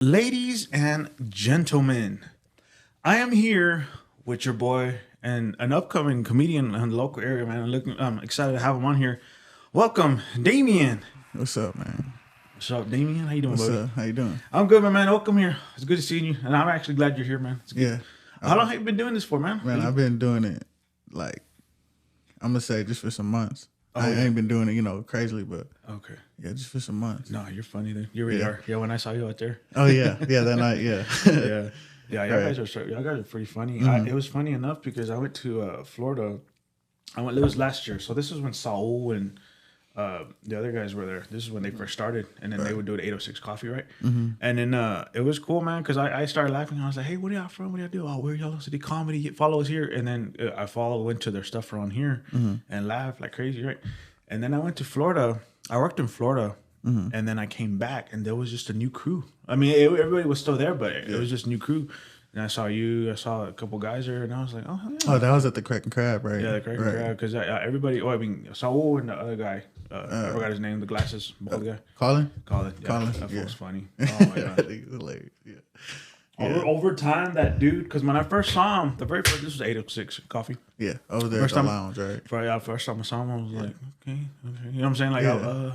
Ladies and gentlemen, I am here with your boy and an upcoming comedian in the local area, man. I'm excited to have him on here. Welcome, Damien. What's up, man? What's up, Damien? How you doing, What's buddy? up? How you doing? I'm good, man. Welcome here. It's good to see you, and I'm actually glad you're here, man. It's good. Yeah. How long have you been doing this for, man? Man, I've been doing it like I'm gonna say just for some months. Oh, I yeah. ain't been doing it, crazily, but Okay. yeah, just for some months. No, you're funny, then. You really Yeah. are. Yeah, when I saw you out there. Oh yeah, yeah, that night, yeah. Yeah. Yeah, y'all Right. y'all guys are pretty funny. Mhm. It was funny enough because I went to Florida. It was last year, so this is when Saul and the other guys were there. This is when they first started, and then they would do it 806 Coffee, right? Mm-hmm. And then it was cool, man, because I started laughing. I was like, "Hey, what are y'all from? What do y'all do? Oh, we're Yellow City Comedy. Follow us here." And then I went to their stuff around here and laughed like crazy, right? And then I went to Florida. I worked in Florida. And then I came back, and there was just a new crew. I mean, everybody was still there, but it was just a new crew. And I saw you. I saw a couple guys there, and I was like, "Oh, hell yeah." Oh, that was at the Crack and Crab, right? Yeah, the crazy crowd. Because everybody, Saul and the other guy, I forgot his name, the glasses, bald guy. Colin? Colin. Yeah, Colin, that yeah. was funny. Oh, my God. He's hilarious. Yeah. Over time, that dude, because when I first saw him, this was 806 Coffee. Yeah, over there First at the time- lounge, right? First time I saw him, I was like, okay. You know what I'm saying? Like,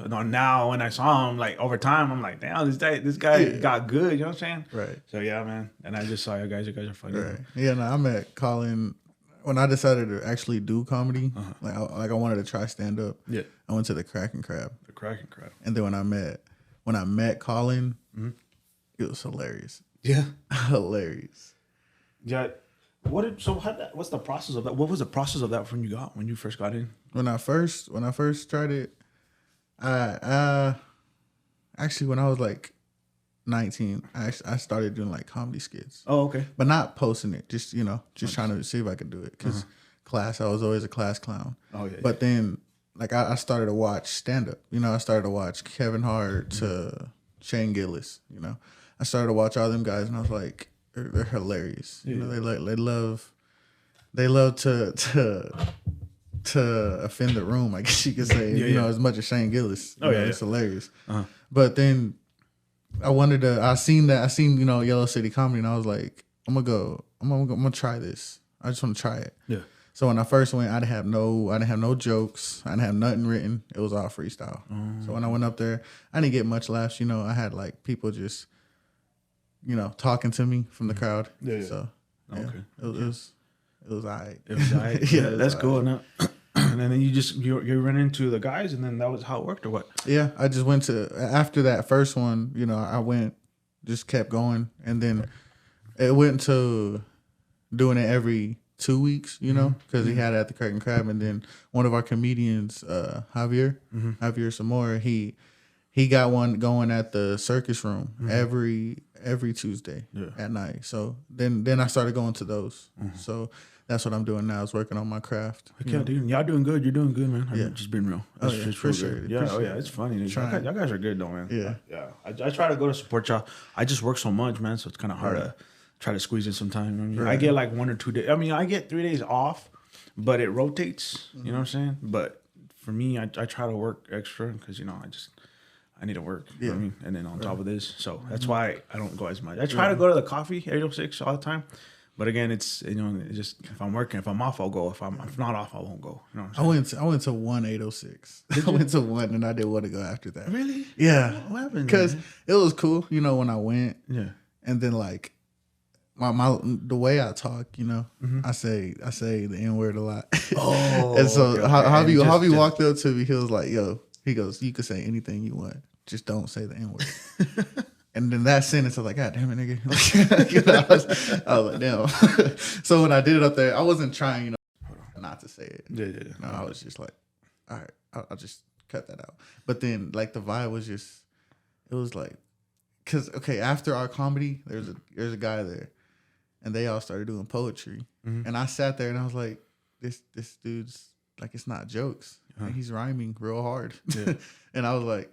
no, now when I saw him, like, over time, I'm like, damn, this guy got good. You know what I'm saying? Right. So, yeah, man. And I just saw you guys. You guys are funny. Right. Yeah, no, I met Colin when I decided to actually do comedy. Like I wanted to try stand up. Yeah. I went to the Crack and Crab. The cracking crowd. And then when I met Colin, it was hilarious. Yeah. Hilarious. Yeah. What's the process of that? What was the process of that when you first got in? When I first started, I actually when I was like 19, I started doing like comedy skits. Oh, okay. But not posting it, just trying to see if I could do it. Because class, I was always a class clown. Oh, yeah. But then like I started to watch stand up. I started to watch Kevin Hart to Shane Gillis, I started to watch all them guys, and I was like, they're hilarious. Yeah. They love to offend the room, I guess you could say. As much as Shane Gillis. It's hilarious. But then I seen Yellow City Comedy, and I was like, I'm gonna try this. I just want to try it. Yeah. So when I first went, I didn't have no jokes. I didn't have nothing written. It was all freestyle. So when I went up there, I didn't get much laughs. I had like people just talking to me from the crowd. Yeah. So Okay. it was all right. It was alright. Yeah, that's it was cool. And then you run into the guys, and then that was how it worked, or what? Yeah, I just went to after that first one. I just kept going, and then it went to doing it every 2 weeks. Because he had it at the Crack and Crab, and then one of our comedians, Javier Samora, he got one going at the Circus Room every Tuesday at night. So then I started going to those. So that's what I'm doing now, is working on my craft. Yeah, dude, y'all doing good. You're doing good, man. I'm just being real. Oh, That's yeah, just appreciate real good. it, Yeah, appreciate it's funny. Dude. Trying. Y'all guys are good, though, man. Yeah. Yeah. I try to go to support y'all. I just work so much, man, so it's kind of hard to try to squeeze in some time. I mean, I get like 1 or 2 days. I mean, I get 3 days off, but it rotates. You know what I'm saying? But for me, I try to work extra because, I need to work. You know what I mean? And then on top of this. So that's why I don't go as much. I try to go to the coffee 806 all the time. But again, it's it's just if I'm working, if I'm off, I'll go. If not off, I won't go. You know what I'm saying? I went to 806. I went to one, and I didn't want to go after that. Really? Yeah. What happened? Because it was cool, when I went. Yeah. And then like the way I talk, I say the N-word a lot. Oh. And so okay. Javi walked up to me. He was like, "Yo," he goes, "You can say anything you want, just don't say the N-word." And then that sentence, I was like, "God damn it, nigga!" I was like, "Damn." So when I did it up there, I wasn't trying, not to say it. Yeah. I was just like, "All right, I'll just cut that out." But then, like, the vibe was just, it was like, because after our comedy, there's a guy there, and they all started doing poetry, and I sat there and I was like, "This dude's like, it's not jokes. Like, he's rhyming real hard." Yeah. And I was like,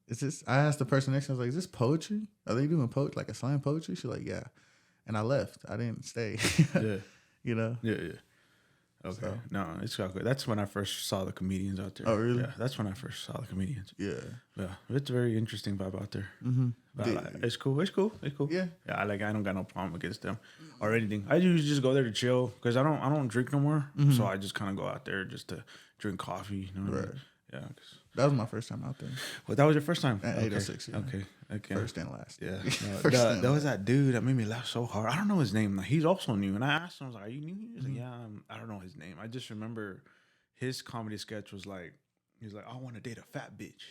"Is this?" I asked the person next to me, I was like, "Is this poetry? Are they doing like a slam poetry?" She's like, "Yeah." And I left. I didn't stay. Yeah. Yeah. Yeah. Okay. So. No, it's all good. That's when I first saw the comedians out there. Oh, really? Yeah, that's when I first saw the comedians. Yeah. Yeah, it's a very interesting vibe out there. Mm-hmm. It's cool. It's cool. It's cool. Yeah. Yeah. I don't got no problem against them or anything. I usually just go there to chill because I don't drink no more. Mm-hmm. So I just kind of go out there just to drink coffee. You know what I mean? Yeah. That was my first time out there. Well, that was your first time At 806. Yeah. Okay. First and last. Yeah. First and There was last. that dude that made me laugh so hard. I don't know his name. Like, he's also new. And I asked him, I was like, are you new? He was like, yeah. I don't know his name. I just remember his comedy sketch was like, he's like, I want to date a fat bitch.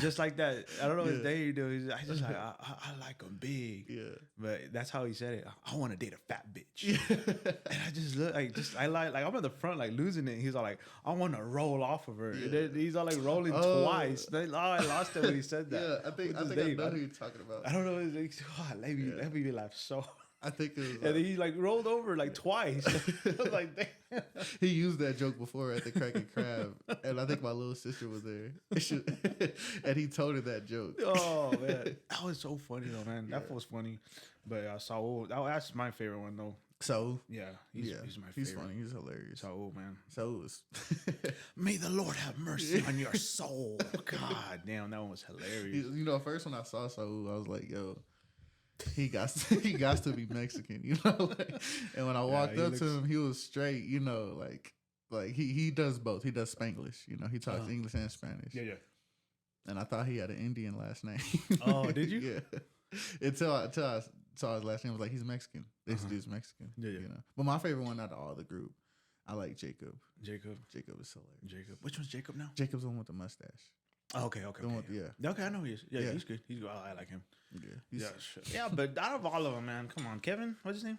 Just like that. I don't know his name, dude. I just like, I like him big. Yeah. But that's how he said it. I want to date a fat bitch. And I just look like, I'm at the front, like losing it. He's all like, I want to roll off of her. And then he's all like rolling twice. I lost it when he said that. Yeah, I think I know who you're talking about. I don't know his name. Let me laugh so. I think it was. And then he like rolled over like twice. I was like, damn. He used that joke before at the Crack and Crab, and I think my little sister was there, and he told her that joke. Oh man, that was so funny though, man. That was funny. But Saul, that's my favorite one though. So yeah, he's my favorite. He's funny. He's hilarious. Saul, man. So is. May the Lord have mercy on your soul. God damn, that one was hilarious. You know, first when I saw Saul, I was like, yo. He got to be Mexican, you know. And when I walked up to him, he was straight, you know, like he does both. He does Spanglish, you know. He talks English and Spanish. Yeah. And I thought he had an Indian last name. Oh, did you? Yeah. Until I saw his last name, I was like, he's Mexican. This dude's Mexican. Yeah. You know. But my favorite one out of all the group, I like Jacob. Jacob is hilarious. Jacob. Which one's Jacob now? Jacob's the one with the mustache. Oh, okay. Yeah. Okay, I know he is. Yeah, he's good. I like him. Yeah. Yeah, but out of all of them, man, come on, Kevin. What's his name?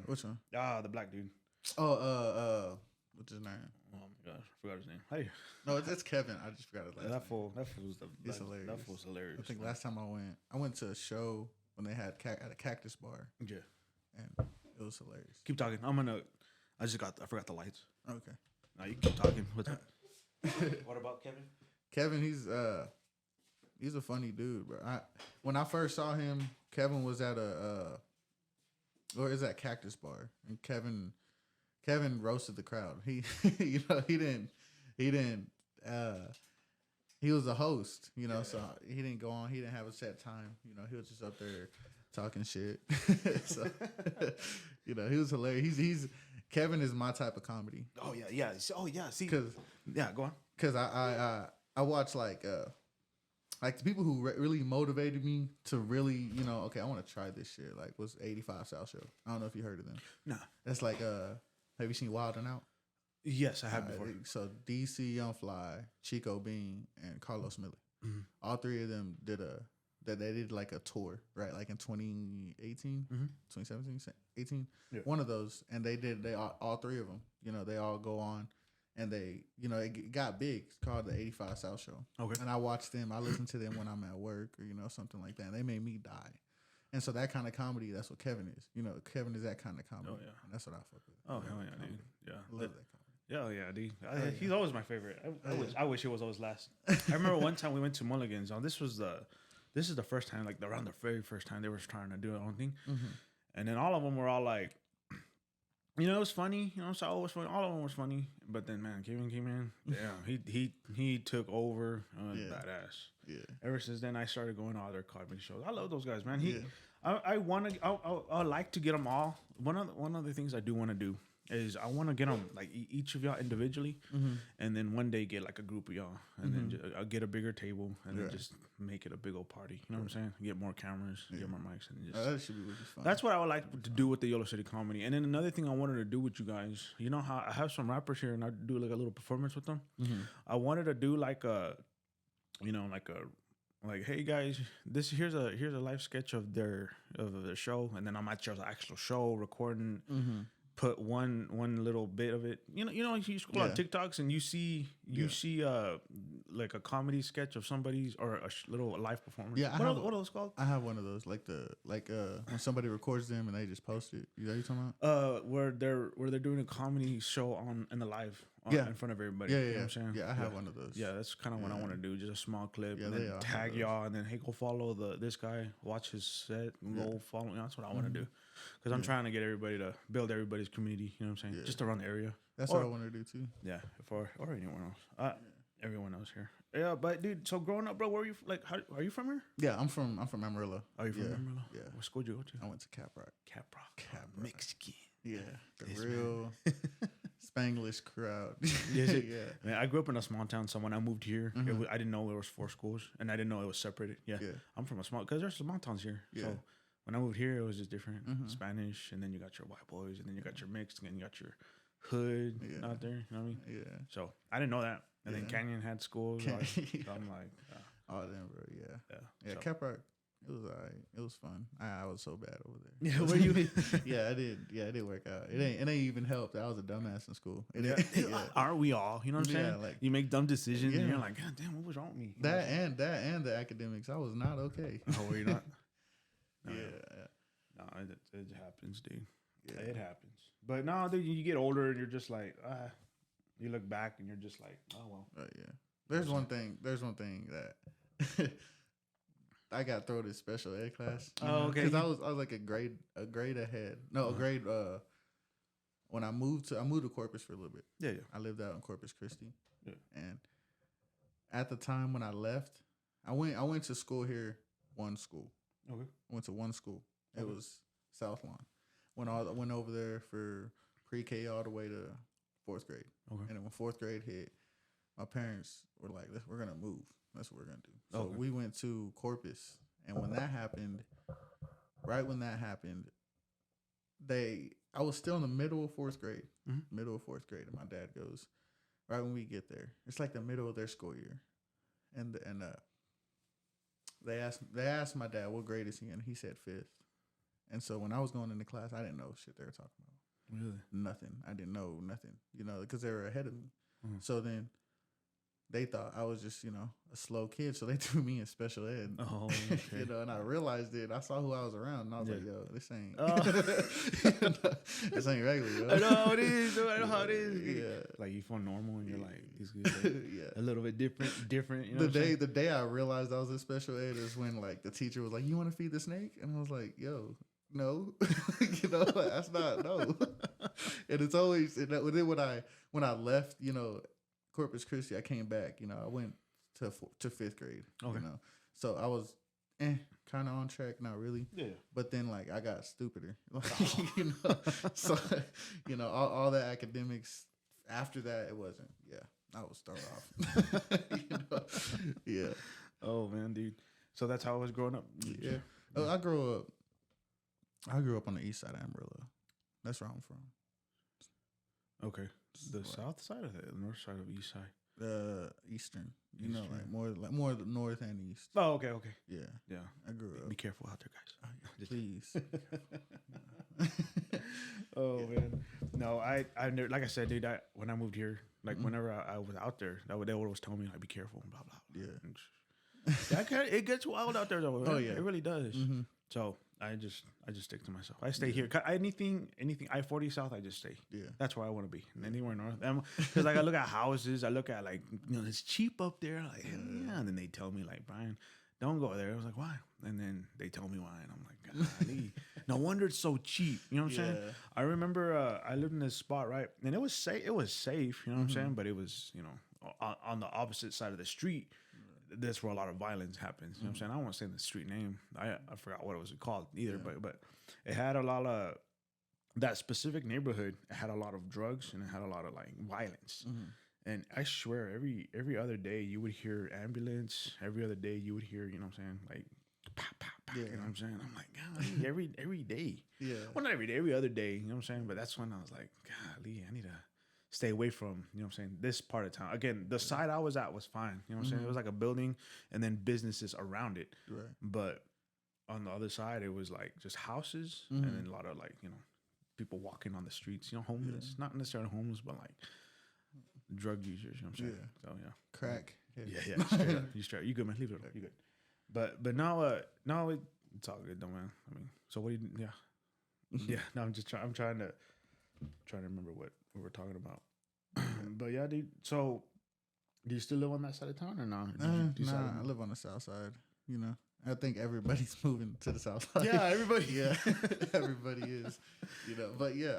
Which one? The black dude. What's his name? Oh my gosh, I forgot his name. Hey. No, it's Kevin. I just forgot his last name. That fool's hilarious. That fool's hilarious. I think last time I went to a show when they had at a Cactus Bar. Yeah. And it was hilarious. Keep talking. I forgot the lights. Okay. Now you keep talking. What's up? What about Kevin? Kevin, he's a funny dude, bro. When I first saw him, Kevin was at at Cactus Bar, and Kevin roasted the crowd. He he was a host, you know, so he didn't go on. He didn't have a set time, you know. He was just up there talking shit. So, you know, he was hilarious. Kevin is my type of comedy. Oh yeah. See, go on. Because I watch like the people who really motivated me to really, you know, okay, I want to try this shit. Like, was 85 South Show. I don't know if you heard of them. Nah. That's like, have you seen Wild and Out? Yes, I have before. So DC Young Fly, Chico Bean, and Carlos Miller. Mm-hmm. All three of them they did like a tour, right? Like in 2018, 2017, 18. Yeah. One of those. And all three of them, you know, they all go on. And they, you know, it got big. It's called the 85 South Show. Okay. And I watch them. I listen to them when I'm at work or, you know, something like that. And they made me die. And so that kind of comedy, that's what Kevin is. You know, Kevin is that kind of comedy. Oh, yeah. And that's what I fuck with. Oh, hell yeah, dude. Yeah. I love that comedy. Yeah, dude. He's always my favorite. I wish he was always last. I remember one time we went to Mulligan's. This is the first time, like around the very first time they were trying to do their own thing. Mm-hmm. And then all of them were all like, you know, it was funny. You know, so it was funny. All of them was funny. But then, man, Kevin came in. Damn, he took over. Badass. Yeah. Ever since then, I started going to all their comedy shows. I love those guys, man. I like to get them all. One of the things I do want to do is I want to get them like each of y'all individually, and then one day get like a group of y'all, and then I'll get a bigger table, and then just make it a big old party. You know what I'm saying? Get more cameras, get more mics, and just that should be really fun. That's what I would like to do with the Yellow City Comedy. And then another thing I wanted to do with you guys, you know how I have some rappers here, and I do like a little performance with them. Mm-hmm. I wanted to do like hey guys, here's a live sketch of their show, and then I'm at your actual show recording. Mm-hmm. Put one little bit of it. You know, you scroll on TikToks and you see like a comedy sketch of somebody's or a little live performance. Yeah, what are those called? I have one of those, like when somebody records them and they just post it. You know what you're talking about? Where they're doing a comedy show in the live in front of everybody. Yeah, You know what I'm saying? Yeah, I have one of those. Yeah, that's kind of what I want to do. Just a small clip, Yeah, and they then all tag have y'all, and then hey, go follow this guy, watch his set, and go follow. That's what I want to do, because I'm trying to get everybody to build everybody's community. You know what I'm saying? Just around the area. That's what I want to do too. Yeah, or anyone else. Everyone else here. Yeah, but dude, so growing up, bro, where are you? Like, are you from here? Yeah, I'm from Amarillo. Are you from Amarillo? Yeah. What school did you go to? I went to Cap Rock. Cap Rock. Mexican. Yeah, the real Spanglish crowd. Yeah. Man, I grew up in a small town, so when I moved here, I didn't know there was 4 schools, and I didn't know it was separated. Yeah. I'm from a small, because there's small towns here. Yeah. So when I moved here, it was just different. Spanish, and then you got your white boys, and then you got your mixed, and then you got your hood out there. You know what I mean? Yeah. So I didn't know that. And then Canyon had schools. So I'm like, oh, Denver, yeah. So. Cap Rock, it was all right. It was fun. I was so bad over there. Yeah, were you? I did. Yeah, it didn't work out. It ain't even helped. I was a dumbass in school. Aren't we all? You know what I'm saying? Like, you make dumb decisions, and you're like, God damn, what was wrong with me? That and the academics, I was not okay. Oh, were you not? No, yeah. No, it happens, dude. Yeah. It happens. But no, dude, you get older, and you're just like, you look back, and you're just like, oh well. Yeah. There's one thing that I got thrown in special ed class. Oh, okay. Because I was like a grade ahead. No, a grade. When I moved to Corpus for a little bit. Yeah. I lived out in Corpus Christi. Yeah. And at the time when I left, I went to school here. One school. Okay. I went to one school. It was South Lawn. Went over there for pre-K all the way to 4th grade. Okay. And then when 4th grade hit, my parents were like, we're going to move. That's what we're going to do. So we went to Corpus. And when that happened, I was still in the middle of 4th grade. Middle of 4th grade. And my dad goes, right when we get there, it's like the middle of their school year. And they asked my dad, what grade is he in? He said 5th. And so when I was going into class, I didn't know shit they were talking about. Really? Nothing. I didn't know nothing, because they were ahead of me. So then they thought I was just, a slow kid. So they threw me in special ed. Oh, okay. And I realized it. I saw who I was around, and I was like, yo, this ain't this ain't regular, yo. I know how it is. I know how it is. Yeah. Like you feel normal, and you're like, these guys a little bit different. You know the day I realized I was in special ed is when like the teacher was like, you want to feed the snake? And I was like, yo, no, that's not no. And it's always, and then when I left, Corpus Christi, I came back. I went to 5th grade. Okay. So I was kind of on track, not really. Yeah. But then like I got stupider. So all the academics after that, it wasn't. Yeah, I was thrown off. Yeah. Oh man, dude. So that's how I was growing up. Yeah. I grew up on the east side of Amarillo. That's where I'm from. Okay. The south side or the north side of east side? Eastern. Like more the north and east. Oh, okay. Yeah. Yeah. I grew up. Be careful out there, guys. Please. Oh man. No, I never, like I said, dude, when I moved here, like whenever I was out there, they would always tell me like be careful and blah blah. Yeah. It gets wild out there though. Oh yeah. It really does. So I just stick to myself. I stay here. Anything I-40 South, I just stay. Yeah, that's where I want to be. And anywhere north, because like I look at houses, I look at like it's cheap up there. Like hell yeah, and then they tell me like Brian, don't go there. I was like why? And then they tell me why, and I'm like golly, no wonder it's so cheap. You know what I'm saying? I remember I lived in this spot right, and it was safe. It was safe. You know what I'm saying? But it was on the opposite side of the street. That's where a lot of violence happens. You know what I'm saying? I don't want to say the street name. I forgot what it was called either, but it had a lot of that specific neighborhood. It had a lot of drugs and it had a lot of like violence. And I swear every other day you would hear ambulance. Every other day you would hear, you know what I'm saying? Like, pow, pow, pow. You know what I'm saying? I'm like, golly, every day. Yeah. Well, not every day, every other day. You know what I'm saying? But that's when I was like, golly, I need to stay away from, you know what I'm saying, this part of town. Again, the side I was at was fine. You know what I'm saying? It was like a building and then businesses around it. Right. But on the other side, it was like just houses and then a lot of like, people walking on the streets, homeless. Yeah. Not necessarily homeless, but like drug users, you know what I'm saying? Yeah. So, yeah. Crack. Yeah. Straight up. You good, man. Leave it alone. You good. But now, it's all good though, man. I mean, so what do you, yeah. No, I'm trying to remember what we were talking about. But yeah, dude. So, do you still live on that side of town or not? Nah, I live on the south side. You know, I think everybody's moving to the south side. Yeah, everybody. Yeah, everybody is. You know, but yeah,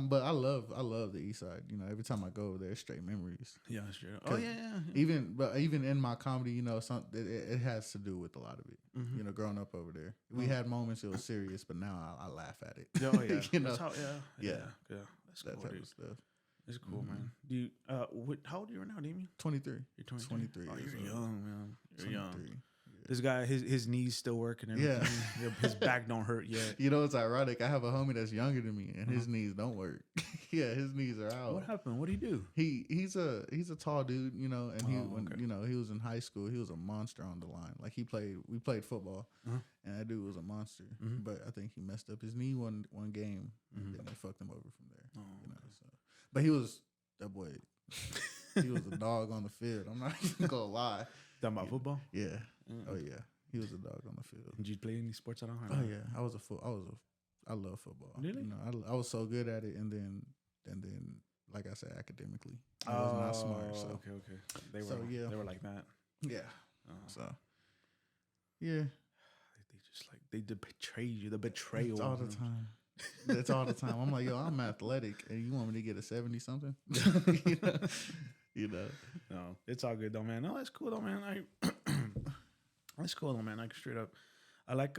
but I love the east side. You know, every time I go over there, it's straight memories. Yeah, sure. Oh yeah. Even in my comedy, you know, it has to do with a lot of it. You know, growing up over there, we had moments it was serious, but now I laugh at it. Oh yeah. You know, Yeah. That's that cool, type dude. of stuff. It's cool, man. Do you? How old are you right now, Damien? 23. You're 23. Oh, you're young, man. You're 23. young. This guy, his knees still work and everything. Yeah. His back don't hurt yet. You know, it's ironic. I have a homie that's younger than me, and his knees don't work. Yeah, his knees are out. What happened? What did he do? He's a tall dude, you know, and okay. you know, he was in high school, he was a monster on the line. Like we played football, and that dude was a monster. But I think he messed up his knee one game, and then they fucked him over from there. You know, so. But that boy. He was a dog on the field. I'm not even gonna lie. Talking about football? Yeah. Oh yeah. He was a dog on the field. Did you play any sports at all? Oh yeah. I love football. Really? You know, I was so good at it, and then like I said, academically, I was not smart. So Okay. They were like that. Yeah. So yeah. They betray you. The betrayal. It's all the time. That's all the time. I'm like, yo, I'm athletic, and you want me to get a 70 something? You know. No, it's all good though, man. No, that's cool though, man. That's cool though, man. Like straight up, I like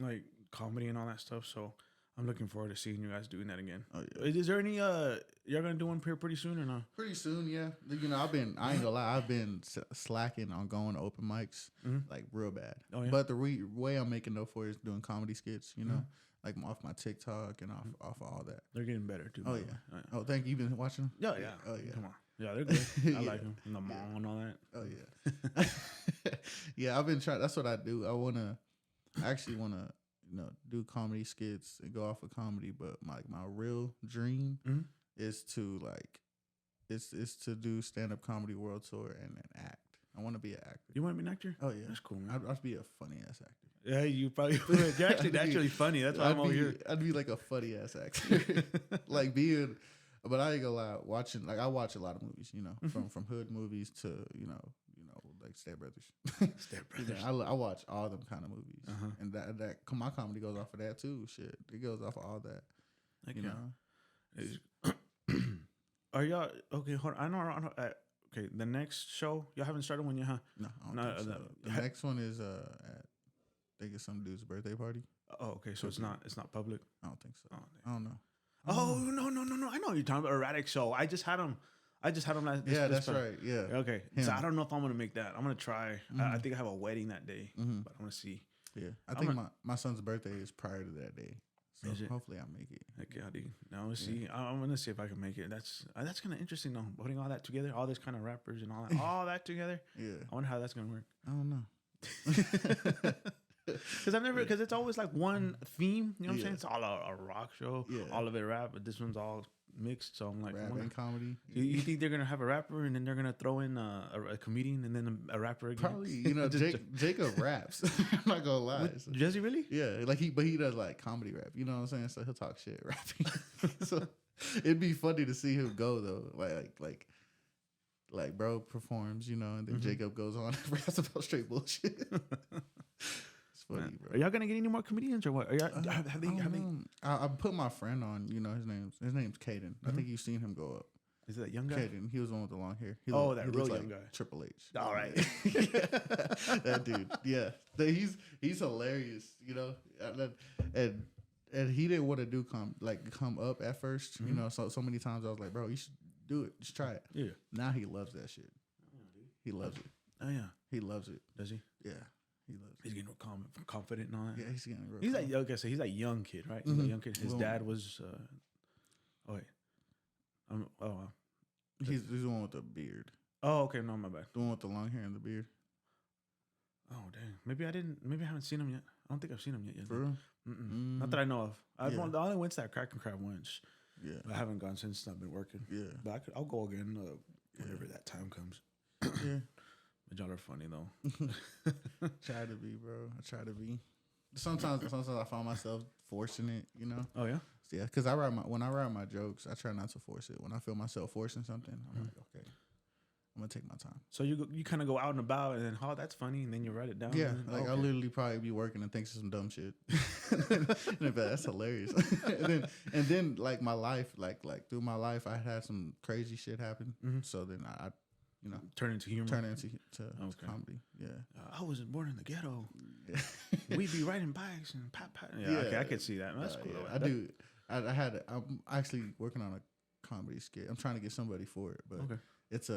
like comedy and all that stuff. So I'm looking forward to seeing you guys doing that again. Oh yeah. Is there any you're gonna do one pretty soon or not? Pretty soon, yeah. You know, I ain't gonna lie, I've been slacking on going to open mics like real bad. Oh, yeah? But the way I'm making up for it is doing comedy skits. You know, like off my TikTok and off all that. They're getting better too. Oh yeah. Oh, thank you. You've been watching them? Yeah. Oh yeah. Come on. Yeah, they're good. I like them. And the mall and all that. Oh yeah. Yeah, I've been trying. That's what I do. I actually wanna, you know, do comedy skits and go off of comedy. But my real dream is to is to do stand up comedy world tour and act. I want to be an actor. You want to be an actor? Oh yeah, that's cool, man. I'd be a funny ass actor. Yeah, you probably would. You're actually naturally funny. That's why I'm over here. I'd be like a funny ass actor, like being. But I ain't gonna lie, I watch a lot of movies, you know, from hood movies to you know like Step Brothers. Step Brothers. You know, I watch all them kind of movies, and that my comedy goes off of that too. Shit, it goes off of all that. Like, you know. Are y'all okay? Hold on. I know. Okay, the next show y'all haven't started one yet, huh? No, I don't think so. The next one is at I think it's some dude's birthday party. Oh, okay. So it's not public. I don't think so. I don't know. Oh no! I know what you're talking about. Erratic show. I just had him last. That's right. Yeah. Okay. Him. So I don't know if I'm gonna make that. I'm gonna try. I think I have a wedding that day, but I'm gonna see. Yeah. I think my son's birthday is prior to that day. So hopefully I make it. Okay, I do. Now let's see. I'm gonna see if I can make it. That's kind of interesting though. Putting all that together, all this kind of rappers and all that together. Yeah. I wonder how that's gonna work. I don't know. Because it's always like one theme. You know what I'm saying? It's all a rock show. Yeah. All of it rap, but this one's all mixed. So I'm like, rap and comedy. You think they're gonna have a rapper and then they're gonna throw in a comedian and then a rapper again? Probably. You know, Jacob raps. I'm not gonna lie. Does he really? Yeah, like he does like comedy rap. You know what I'm saying? So he'll talk shit rapping. So it'd be funny to see him go though. Like bro performs, you know, and then Jacob goes on and raps about straight bullshit. It's funny, bro. Are y'all gonna get any more comedians or what? Are y'all, have they? I put my friend on. You know, his name's Caden. I think you've seen him go up. Is it that young guy? Caden. He was the one with the long hair. He real young guy. Triple H. All right. That dude. Yeah. He's hilarious, you know. And he didn't want to do come up at first, you know. So many times I was like, bro, you should do it. Just try it. Yeah. Now he loves that shit. He loves it. Oh yeah. He loves it. Does he? Yeah. He loves it. He's getting real confident and all that. Yeah, he's getting real. He's like, okay, so he's like young kid, right? He's a young kid. His dad was. Oh wait. Oh wow. He's the one with the beard. Oh okay, no, my bad. The one with the long hair and the beard. Oh dang. Maybe I haven't seen him yet. I don't think I've seen him yet. For real? Not that I know of. I only went to that Crack and Crab once. Yeah. I haven't gone since. I've been working. Yeah. But I'll go again whenever that time comes. Yeah. But y'all are funny though. Try to be, bro. I try to be. Sometimes I find myself forcing it, you know. Oh yeah. Yeah, because when I write my jokes, I try not to force it. When I feel myself forcing something, I'm like, okay, I'm gonna take my time. So you kind of go out and about, and then that's funny, and then you write it down. Yeah, like I'll literally probably be working and think of some dumb shit. And that's hilarious. and then like my life, like through my life, I had some crazy shit happen. Mm-hmm. So then I turn into humor, to comedy. Yeah, I was born in the ghetto. Yeah. We'd be riding bikes and pat. Yeah, okay, I could see that. That's cool. Yeah, I'm actually working on a comedy skit. I'm trying to get somebody for it, but it's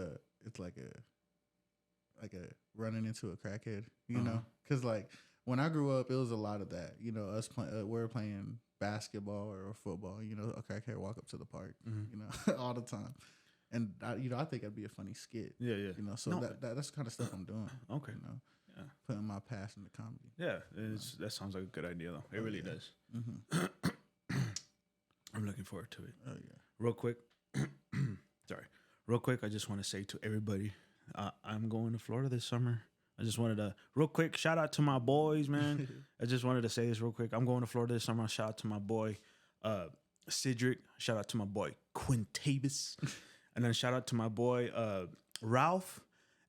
like a running into a crackhead, you know? Because like when I grew up, it was a lot of that. You know, we're playing basketball or football. You know, a crackhead walk up to the park, you know, all the time. And I think it'd be a funny skit. Yeah. You know, so that's the kind of stuff I'm doing. Okay. You know, putting my past into comedy. Yeah, that sounds like a good idea though. It really does. Mm-hmm. I'm looking forward to it. Oh yeah. Real quick, I just want to say to everybody, I'm going to Florida this summer. I just wanted to real quick shout out to my boys, man. I just wanted to say this real quick. I'm going to Florida this summer. Shout out to my boy Cedric. Shout out to my boy Quintavis. And then shout out to my boy Ralph,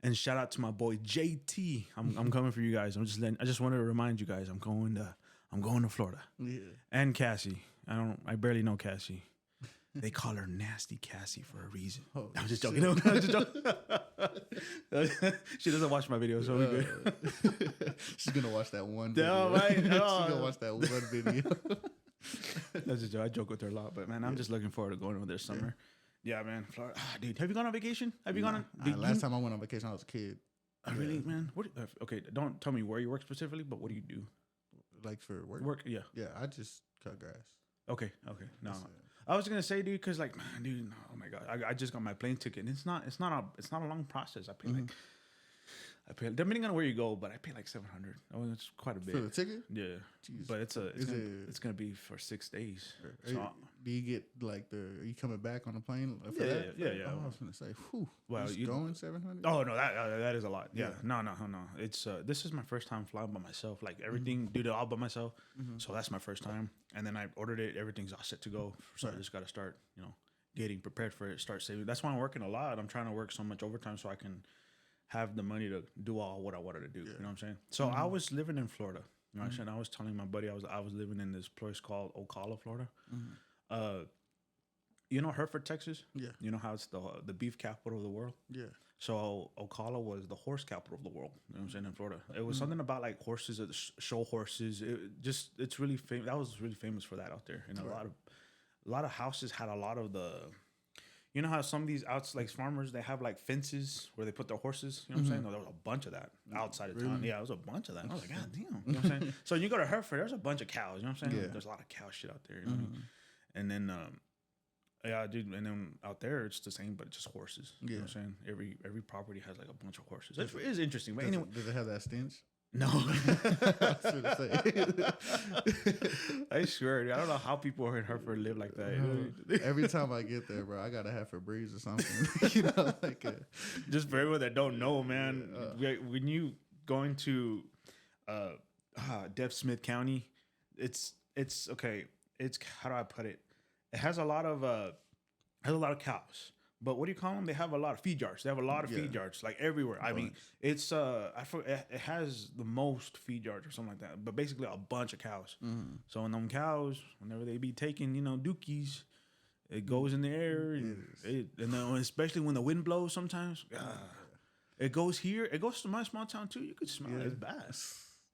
and shout out to my boy JT. I'm coming for you guys. I just wanted to remind you guys I'm going to Florida. Yeah. And Cassie. I barely know Cassie. They call her Nasty Cassie for a reason. Oh, I'm just joking. She doesn't watch my videos, so we're good. She's gonna watch that one video. Right? She's gonna watch that one video. That's a joke. I joke with her a lot, but man, I'm just looking forward to going over there summer. Yeah, man, Florida. Dude, have you gone on vacation? Have you gone on? Last time I went on vacation, I was a kid. Really, man? Okay, don't tell me where you work specifically, but what do you do? Like for work? Work, yeah. Yeah, I just cut grass. Okay. No, I was gonna say, dude, because like, man, dude, oh my god, I just got my plane ticket. And it's not a long process. I pay depending on where you go, but I pay like $700. Oh, it's quite a bit for the ticket. Yeah, jeez. But it's gonna be for 6 days. So, do you get like are you coming back on the plane? For yeah. Oh, I was gonna say, whew. Well, you going $700? Oh no, that is a lot. Yeah. No. It's this is my first time flying by myself. Like everything, do it all by myself. So that's my first time. And then I ordered it. Everything's all set to go. So I just got to start, getting prepared for it. Start saving. That's why I'm working a lot. I'm trying to work so much overtime so I can have the money to do all what I wanted to do. Yeah. You know what I'm saying? So I was living in Florida. You know what I'm saying? I was telling my buddy I was living in this place called Ocala, Florida. You know Hereford, Texas? Yeah. You know how it's the beef capital of the world? Yeah. So Ocala was the horse capital of the world. You know what I'm saying? In Florida. It was something about like horses, show horses. It's really famous. That was really famous for that out there. And a lot of houses had a lot of the... You know how some of these like farmers, they have like fences where they put their horses. You know what I'm saying? No, there was a bunch of that outside of town. Yeah, there was a bunch of that. I was like, God damn. You know what I'm saying? So you go to Hereford, there's a bunch of cows. You know what I'm saying? Yeah. There's a lot of cow shit out there. You know what I mean? And then, dude. And then out there, it's the same, but it's just horses. You know what I'm saying? Every property has like a bunch of horses. It is interesting. But anyway, does it have that stench? No. I swear, dude, I don't know how people in Hereford live like that. Every time I get there, bro, I gotta have Febreze or something. Just for everyone that don't know, man, when you go into Dev Smith County, it's okay. It's, how do I put it? It has a lot of cows. But what do you call them? They have a lot of feed yards. They have a lot of feed yards, like everywhere. I mean, it's it has the most feed yards or something like that. But basically, a bunch of cows. So when them cows, whenever they be taking, dookies, it goes in the air, and then especially when the wind blows, sometimes it goes here. It goes to my small town too. You could smell it. It's bad.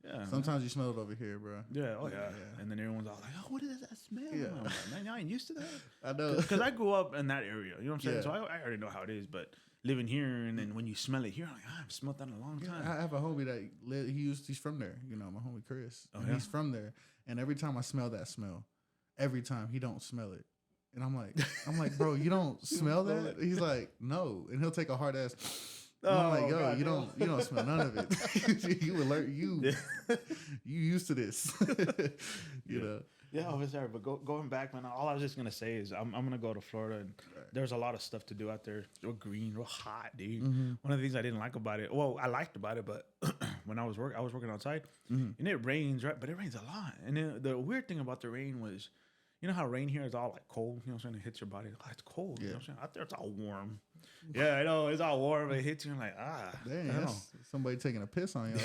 Yeah. Sometimes you smell it over here, bro. Yeah. Oh yeah. And then everyone's all like, "Oh, what is that smell?" Yeah. I'm like, man, I ain't used to that. I know. Because I grew up in that area. You know what I'm saying? So I already know how it is. But living here, and then when you smell it here, I'm like, I've smelled that in a long time. I have a homie that he's from there. My homie Chris. He's from there. And every time I smell that smell, every time he don't smell it. And I'm like, bro, you don't smell that? He's like, no. And he'll take a hard ass. I'm like, yo, God, you don't smell none of it. You alert you used to this. you know. Yeah, I was there. But going back, man, all I was just gonna say is I'm gonna go to Florida, and there's a lot of stuff to do out there. Real green, real hot, dude. One of the things I didn't like about it, well, I liked about it, but when I was working outside, and it rains, right? But it rains a lot. And then the weird thing about the rain was, you know how rain here is all like cold, you know what I'm saying? It hits your body. Oh, it's cold. You know what I'm saying? Out there it's all warm. Yeah, I know, it's all warm, but it hits you and like, Dang, that's somebody taking a piss on you.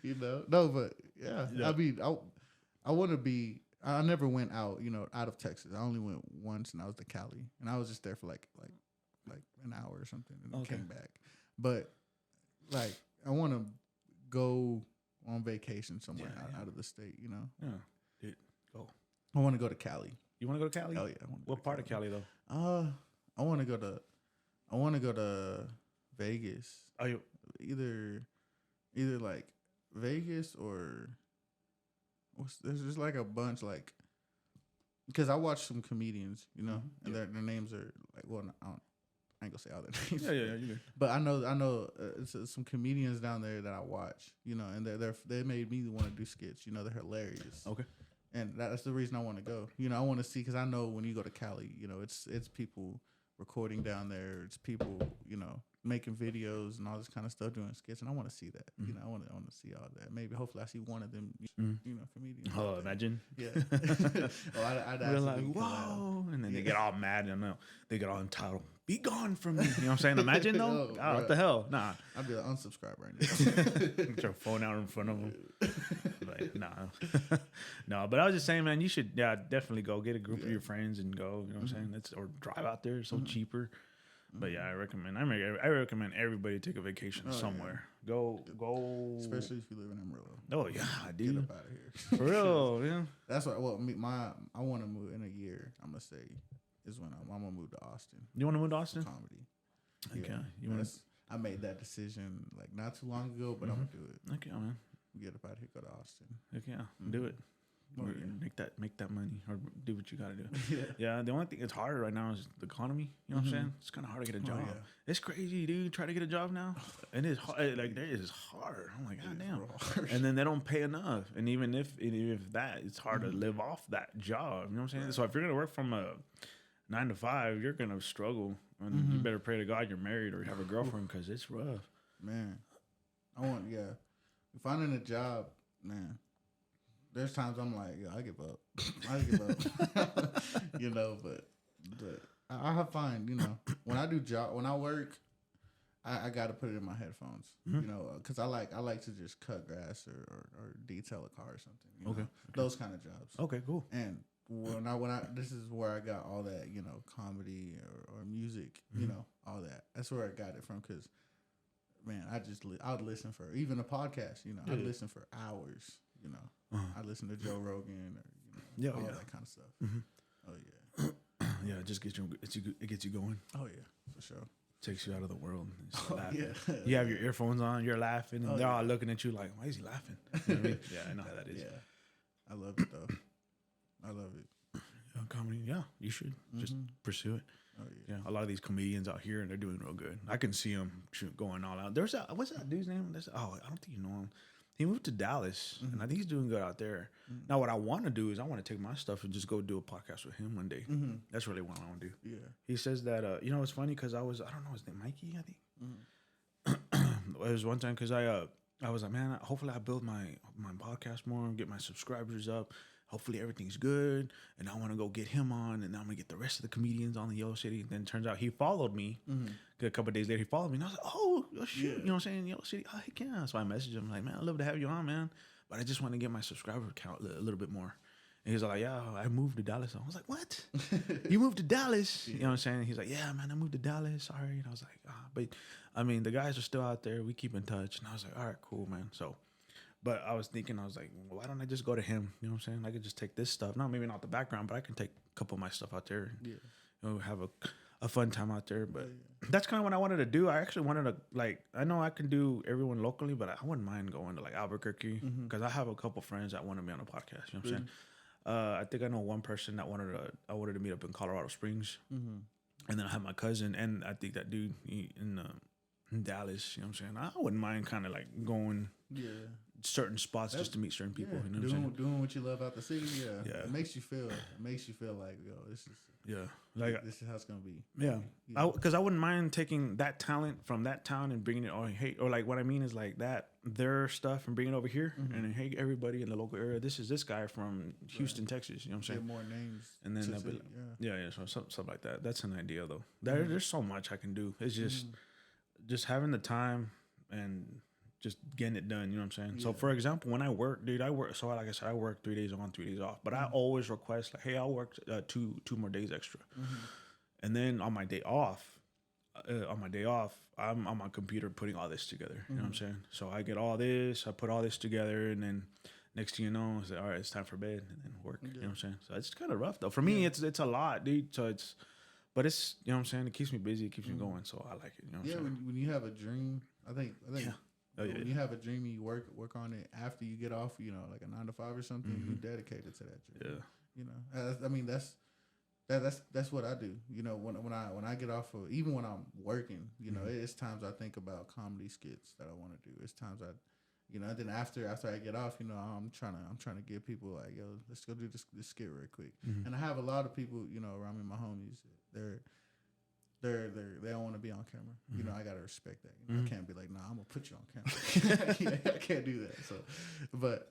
You know? No, but yeah. I mean, I want to be. I never went out, out of Texas. I only went once, and I was to Cali, and I was just there for like an hour or something, and then came back. But like, I want to go on vacation somewhere out of the state, Yeah, dude, go. I want to go to Cali. You want to go to Cali? Oh yeah. What part of Cali though? I want to go to Vegas. Oh, you either like Vegas or there's just like a bunch like, because I watch some comedians, and their names are like, well, I ain't gonna say all their names. Yeah, you good. But I know some comedians down there that I watch, and they made me want to do skits. They're hilarious. Okay. And that's the reason I want to go. I want to see, because I know when you go to Cali, it's people recording down there. It's people, making videos and all this kind of stuff, doing skits, and I want to see that. I want to see all that. Maybe, hopefully, I see one of them, comedians. Oh, imagine. Yeah. I'd They're like, whoa, and then they get all mad, they get all entitled. Be gone from me. You know what I'm saying? Imagine though. What the hell? Nah. I'd be like, unsubscribe right now. Get your phone out in front of them. Like, nah. No, but I was just saying, man, you should definitely go get a group of your friends and go. You know what I'm saying? Or drive out there. It's so cheaper. But yeah, I recommend everybody take a vacation somewhere. Yeah. Go. Especially if you live in Amarillo. Oh yeah, dude. Get up out of here. For real, yeah. That's what. Well, I want to move in a year. I'm gonna say is when I'm gonna move to Austin. You want to move to Austin? Comedy. Okay. Yeah. I made that decision like not too long ago, but I'm gonna do it. Okay, man. Get up out of here. Go to Austin. Okay, do it. Make that money or do what you gotta do. Yeah. The only thing that's harder right now is the economy. You know what I'm saying? It's kind of hard to get a job. Yeah. It's crazy, dude. Try to get a job now, and it's hard. Like that is hard. I'm like, God damn. And then they don't pay enough. And even if that, it's hard to live off that job. You know what I'm saying? Right. So if you're gonna work from a 9 to 5, you're gonna struggle, and you better pray to God you're married or have a girlfriend because it's rough. Man, finding a job, man. There's times I'm like, I give up. But I have find, when I work, I got to put it in my headphones, because I like to just cut grass or detail a car or something. Okay. Those kind of jobs. Okay, cool. And when I this is where I got all that, comedy or music, all that. That's where I got it from, because man, I'd listen for even a podcast, I'd listen for hours, I listen to Joe Rogan or all that kind of stuff. Oh yeah. Yeah, it just gets you going. Oh yeah, for sure. Takes you out of the world. Yeah. You have your earphones on, you're laughing, and they're all looking at you like, why is he laughing? You know what I mean? Yeah, I know how that is. Yeah. I love it though. I love it. Yeah, comedy, yeah, you should just pursue it. Oh yeah. A lot of these comedians out here, and they're doing real good. I can see them going all out. What's that dude's name? I don't think you know him. He moved to Dallas, and I think he's doing good out there. Now, what I want to do is I want to take my stuff and just go do a podcast with him one day. That's really what I want to do. Yeah. He says that, it's funny because I don't know his name, Mikey, I think. It was one time because I was like, man, hopefully I build my podcast more and get my subscribers up. Hopefully everything's good, and I want to go get him on, and I'm gonna get the rest of the comedians on the Yellow City. And then it turns out he followed me. A couple of days later, he followed me, and I was like, oh shoot, you know what I'm saying? Yellow City, oh heck yeah. So I messaged him like, man, I'd love to have you on, man, but I just want to get my subscriber count a little bit more. And he's like, yeah, I moved to Dallas. I was like, what? You moved to Dallas? You know what I'm saying? He's like, yeah, man, I moved to Dallas. Sorry. And I was like, but I mean, the guys are still out there. We keep in touch. And I was like, all right, cool, man. So. But I was thinking, I was like, well, why don't I just go to him? You know what I'm saying? I could just take this stuff. No, maybe not the background, but I can take a couple of my stuff out there. And, have a fun time out there. But that's kind of what I wanted to do. I actually wanted to, I know I can do everyone locally, but I wouldn't mind going to Albuquerque because I have a couple friends that want to be on a podcast. You know what I'm saying? I think I know one person that I wanted to meet up in Colorado Springs. And then I have my cousin, and I think that dude in Dallas, you know what I'm saying? I wouldn't mind kind of going certain spots just to meet certain people. Yeah, You know what I'm saying? doing what you love out the city. Yeah, Yeah. It makes you feel like, yo, this is how it's gonna be. Yeah, because I wouldn't mind taking that talent from that town and bringing it on. Hey, or like what I mean is like that their stuff and bringing it over here and then, hey, everybody in the local area. This is this guy from Houston, Texas. You know what I'm saying? Get more names, and then that'll be yeah. So something like that. That's an idea though. There's so much I can do. It's just having the time and just getting it done. You know what I'm saying? Yeah. So for example, when I work, dude, so like I said, I work 3 days on, 3 days off. But I always request like, hey, I'll work two more days extra. And then on my day off, I'm on my computer putting all this together. You know what I'm saying? So I get all this, I put all this together, and then next thing you know, it's like, all right, it's time for bed, and then work. You know what I'm saying? So it's kind of rough though. For me, it's a lot, dude. So but it's, you know what I'm saying? It keeps me busy, it keeps me going. So I like it. You know what I'm saying? When you have a dream, I think. When you have a dream, you work on it after you get off. You know, like a 9 to 5 or something. You dedicated to that dream. Yeah. You know, I mean that's what I do. You know, when I get off of, even when I'm working, you know, it's times I think about comedy skits that I want to do. It's times you know, then after I get off, you know, I'm trying to give people like, yo, let's go do this skit real quick. And I have a lot of people, you know, around me, my homies. They don't want to be on camera. You know, I gotta respect that. You know, I can't be like, nah, I'm gonna put you on camera. I can't do that. So, but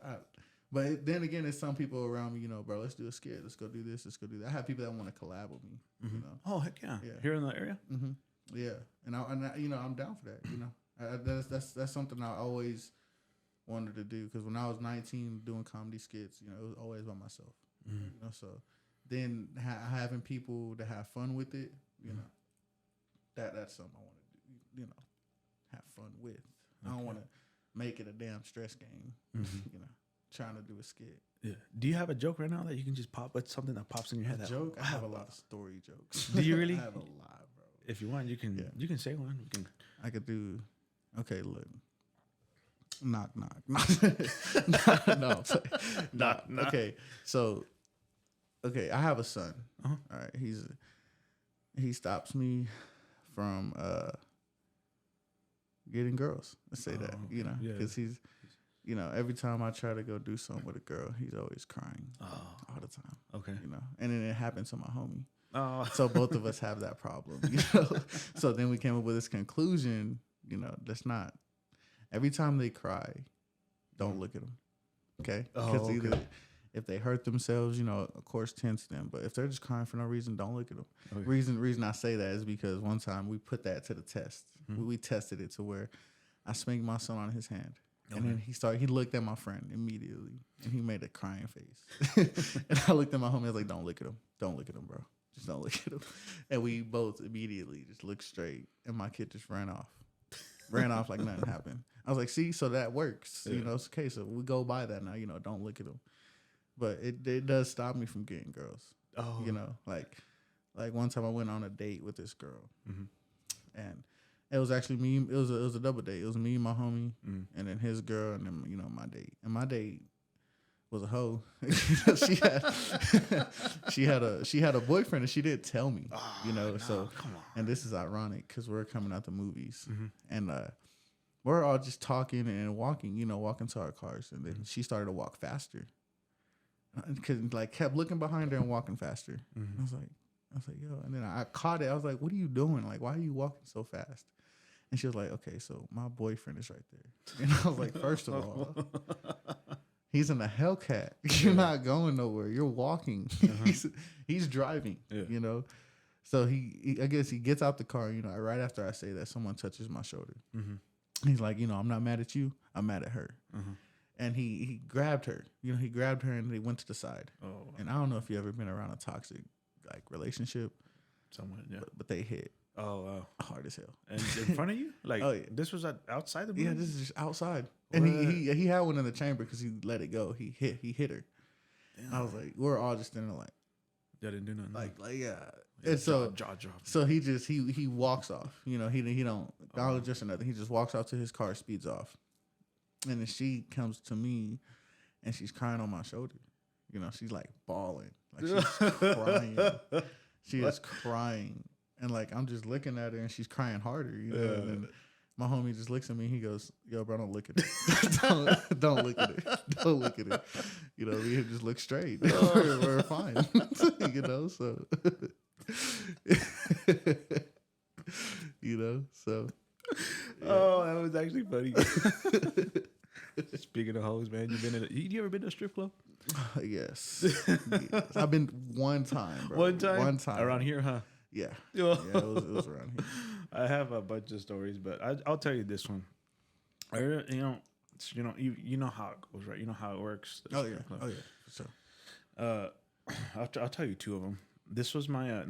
then again, there's some people around me. You know, bro, let's do a skit. Let's go do this. Let's go do that. I have people that want to collab with me. You know. Oh heck yeah. Here in the area. Yeah, and I, you know, I'm down for that. You know, that's something I always wanted to do, because when I was 19 doing comedy skits, you know, it was always by myself. You know, so then having people to have fun with it, you know. That's something I want to do, you know, have fun with. I don't want to make it a damn stress game, you know, trying to do a skit. Yeah. Do you have a joke right now that you can just pop? It's something that pops in your head. Joke? I have a lot of story jokes. Do you really? I have a lot, bro. If you want, you can say one. I could do. Okay, look. Knock. No. Knock. Okay, so. Okay, I have a son. All right, he stops me from getting girls. Let's say that, you know, because he's, you know, every time I try to go do something with a girl, he's always crying all the time. Okay, you know, and then it happened to my homie. So both of us have that problem, you know. So then we came up with this conclusion, you know, that's not every time they cry, don't look at them, okay? Because either if they hurt themselves, you know, of course, tense them. But if they're just crying for no reason, don't look at them. Okay. Reason I say that is because one time we put that to the test. We tested it to where I spanked my son on his hand. And then he looked at my friend immediately, and he made a crying face. And I looked at my homie, I was like, don't look at him. Don't look at him, bro. Just don't look at him. And we both immediately just looked straight, and my kid just ran off. Ran off like nothing happened. I was like, see, so that works. Yeah. You know, it's okay. So we go by that now, you know, don't look at him. But it does stop me from getting girls. You know, like one time I went on a date with this girl, and it was actually me. It was a double date. It was me, my homie, and then his girl, and then, you know, my date. And my date was a hoe. she had a boyfriend, and she didn't tell me. You know, so come on. And this is ironic because we're coming out the movies, and we're all just talking and walking. You know, walking to our cars, and then she started to walk faster. Because like kept looking behind her and walking faster. I was like, yo. And then I caught it. I was like, what are you doing? Like, why are you walking so fast? And she was like, okay, so my boyfriend is right there. And I was like, first of all, he's in a Hellcat. You're not going nowhere. You're walking. He's driving. You know. So I guess he gets out the car. You know, right after I say that, someone touches my shoulder. He's like, you know, I'm not mad at you. I'm mad at her. And he grabbed her. You know, he grabbed her and they went to the side. And I don't know if you ever been around a toxic like relationship. Someone, yeah. But they hit. Hard as hell. And in front of you? Like, this was outside the movie? Yeah, this is just outside. What? And he had one in the chamber because he let it go. He hit her. Damn. I was like, we're all just in there like. Yeah, didn't do nothing. Like yeah. And so jaw drop. So he walks off. You know, he don't acknowledge or nothing. He just walks out to his car, speeds off. And then she comes to me, and she's crying on my shoulder. You know, she's like bawling, like she's crying. She is crying, and like I'm just looking at her, and she's crying harder. You know, My homie just looks at me. He goes, "Yo, bro, don't look at it. don't look at it. Don't look at it. You know, we just look straight. We're fine. You know, so you know, so." Yeah. Oh, that was actually funny. Speaking of hoes, man, you ever been to a strip club? Yes. I've been one time, bro. One time around here, huh? Yeah, yeah, it was around here. I have a bunch of stories, but I'll tell you this one. You know how it goes, right? You know how it works. Oh yeah, for sure. I'll tell you two of them. This was my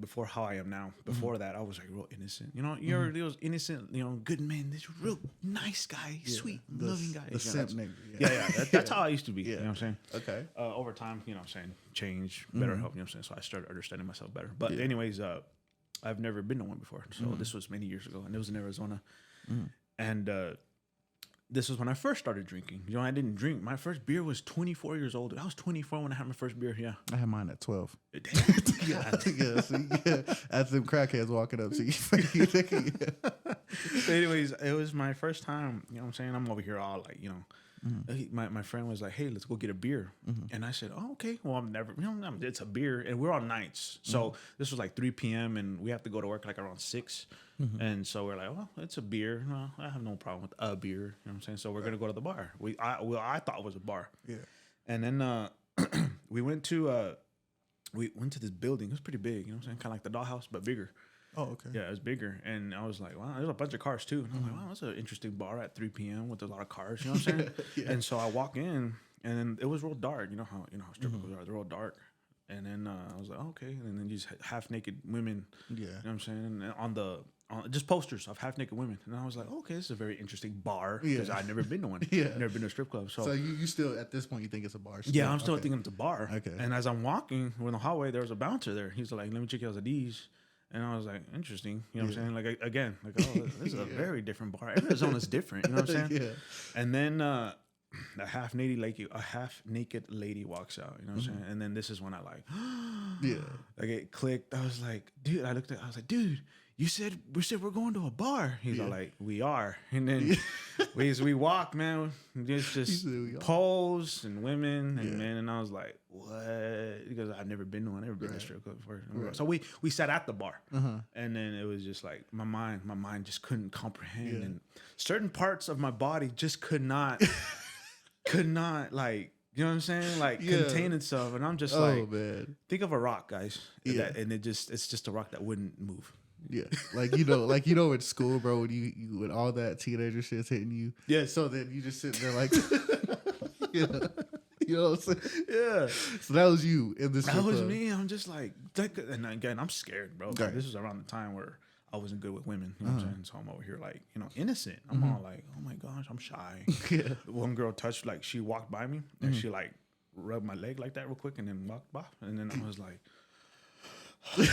before how I am now. Before that, I was like real innocent. You know, you're those innocent, good men. This real nice guy, sweet, loving guy. The simp nigga. Yeah. That's how I used to be. Yeah. You know what I'm saying? Okay. Over time, change, better help. You know what I'm saying? So I started understanding myself better. But anyways, I've never been to one before. So this was many years ago, and it was in Arizona, and. This was when I first started drinking. I didn't drink. My first beer was 24 years old. I was 24 when I had my first beer. Yeah, I had mine at 12. Yeah. As them crackheads walking up. Anyways, it was my first time. You know what I'm saying? I'm over here all like, my friend was like, "Hey, let's go get a beer," and I said, "Oh, okay." Well, I'm never, it's a beer, and we're on nights, so this was like 3 p.m. and we have to go to work like around 6, and so we're like, "Well, it's a beer. Well, I have no problem with a beer." You know what I'm saying? So we're gonna go to the bar. I thought it was a bar. Yeah. And then we went to this building. It was pretty big. You know what I'm saying? Kind of like the dollhouse, but bigger. Oh, okay. Yeah, it was bigger. And I was like, wow, there's a bunch of cars too. And I'm like, wow, that's an interesting bar at 3 p.m. with a lot of cars. You know what I'm saying? Yeah. And so I walk in, and then it was real dark. You know how strip clubs are. They're real dark. And then I was like, oh, okay. And then these half naked women. Yeah. You know what I'm saying? And on just posters of half naked women. And I was like, okay, this is a very interesting bar because I've never been to one. Yeah. Never been to a strip club. So you still at this point you think it's a bar? Still? Yeah, I'm still thinking it's a bar. Okay. And as I'm walking in the hallway, there was a bouncer there. He's like, let me check your IDs. And I was like, interesting. You know what I'm saying? Like, again, oh, this is a very different bar. Arizona's different. You know what I'm saying? Yeah. And then a half naked lady walks out. You know what I'm saying? And then this is when I like it clicked. I was like, dude, I was like, dude, we said we're going to a bar. He's all like, we are. And then we walk, man. Just poles and women and men. And I was like, what? Because I've never been to one. I've never been to a strip club before. Right. So we sat at the bar. And then it was just like my mind just couldn't comprehend. And certain parts of my body just could not like, you know what I'm saying? Like contain itself. And I'm just man. Think of a rock, guys. Yeah. And it's just a rock that wouldn't move. Yeah, like in school, bro, when you when all that teenager shit's hitting you. Yeah. So then you just sitting there like, you know what I'm saying? Yeah. So that was you in this. That was me. I'm just like, and again, I'm scared, bro. Okay. This was around the time where I wasn't good with women. You know what I'm saying? So I'm over here like, innocent. I'm all like, oh my gosh, I'm shy. Yeah. One girl touched, like, she walked by me and she like rubbed my leg like that real quick and then walked by. And then I was like, you know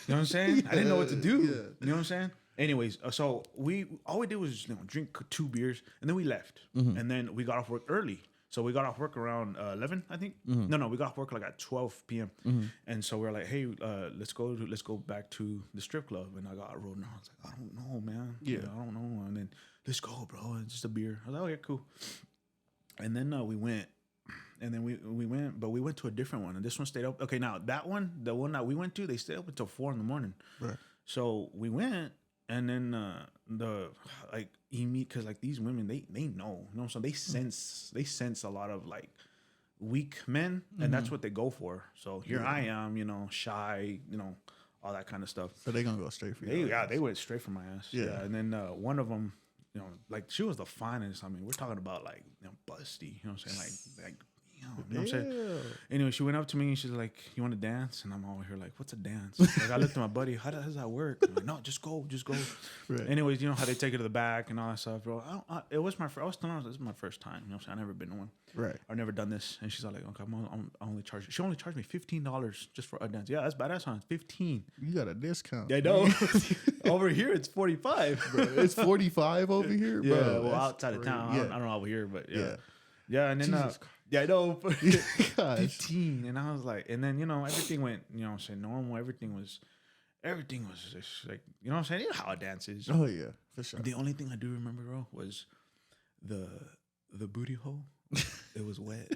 what I'm saying? I didn't know what to do. Yeah. You know what I'm saying? Anyways, so all we did was drink 2 beers and then we left. And then we got off work early. So we got off work around 11, I think. No, we got off work like at 12 p.m. And so we were like, hey, let's go back to the strip club. And I got rolled and I was like, I don't know, man. Yeah, I don't know. And then let's go, bro. It's just a beer. I was like, oh yeah, cool. And then we went. And then we went, but we went to a different one, and this one stayed open. Okay, now the one that we went to, they stayed open until 4 a.m. Right. So we went, and then because like these women, they know, so they sense a lot of like weak men, and that's what they go for. So here I am, shy, all that kind of stuff. So they gonna go straight for you. They went straight for my ass. Yeah. And then one of them, like she was the finest. I mean, we're talking about like busty. You know what I'm saying? Like you know what I'm saying? Anyway, she went up to me and she's like, "You want to dance?" And I'm over here like, "What's a dance?" Like I looked at my buddy, how does that work? I'm like, "No, just go." Right. Anyways, you know how they take it to the back and all that stuff, bro. It was I was telling her this is my first time. You know what I'm saying? I've never been to one. Right. I've never done this. And she's all like, "Okay, I only charge." She only charged me $15 just for a dance. Yeah, that's badass, huh? 15. You got a discount. I know. Over here, it's 45, bro. It's 45 over here, bro. Yeah, well, outside of town, I don't know over here, but yeah, and then I know, 15, and I was like, and then everything went, I'm saying normal, everything was, everything was just like, you know what I'm saying? You know how a dance is. Oh yeah, for sure. The only thing I do remember, bro, was the booty hole. It was wet.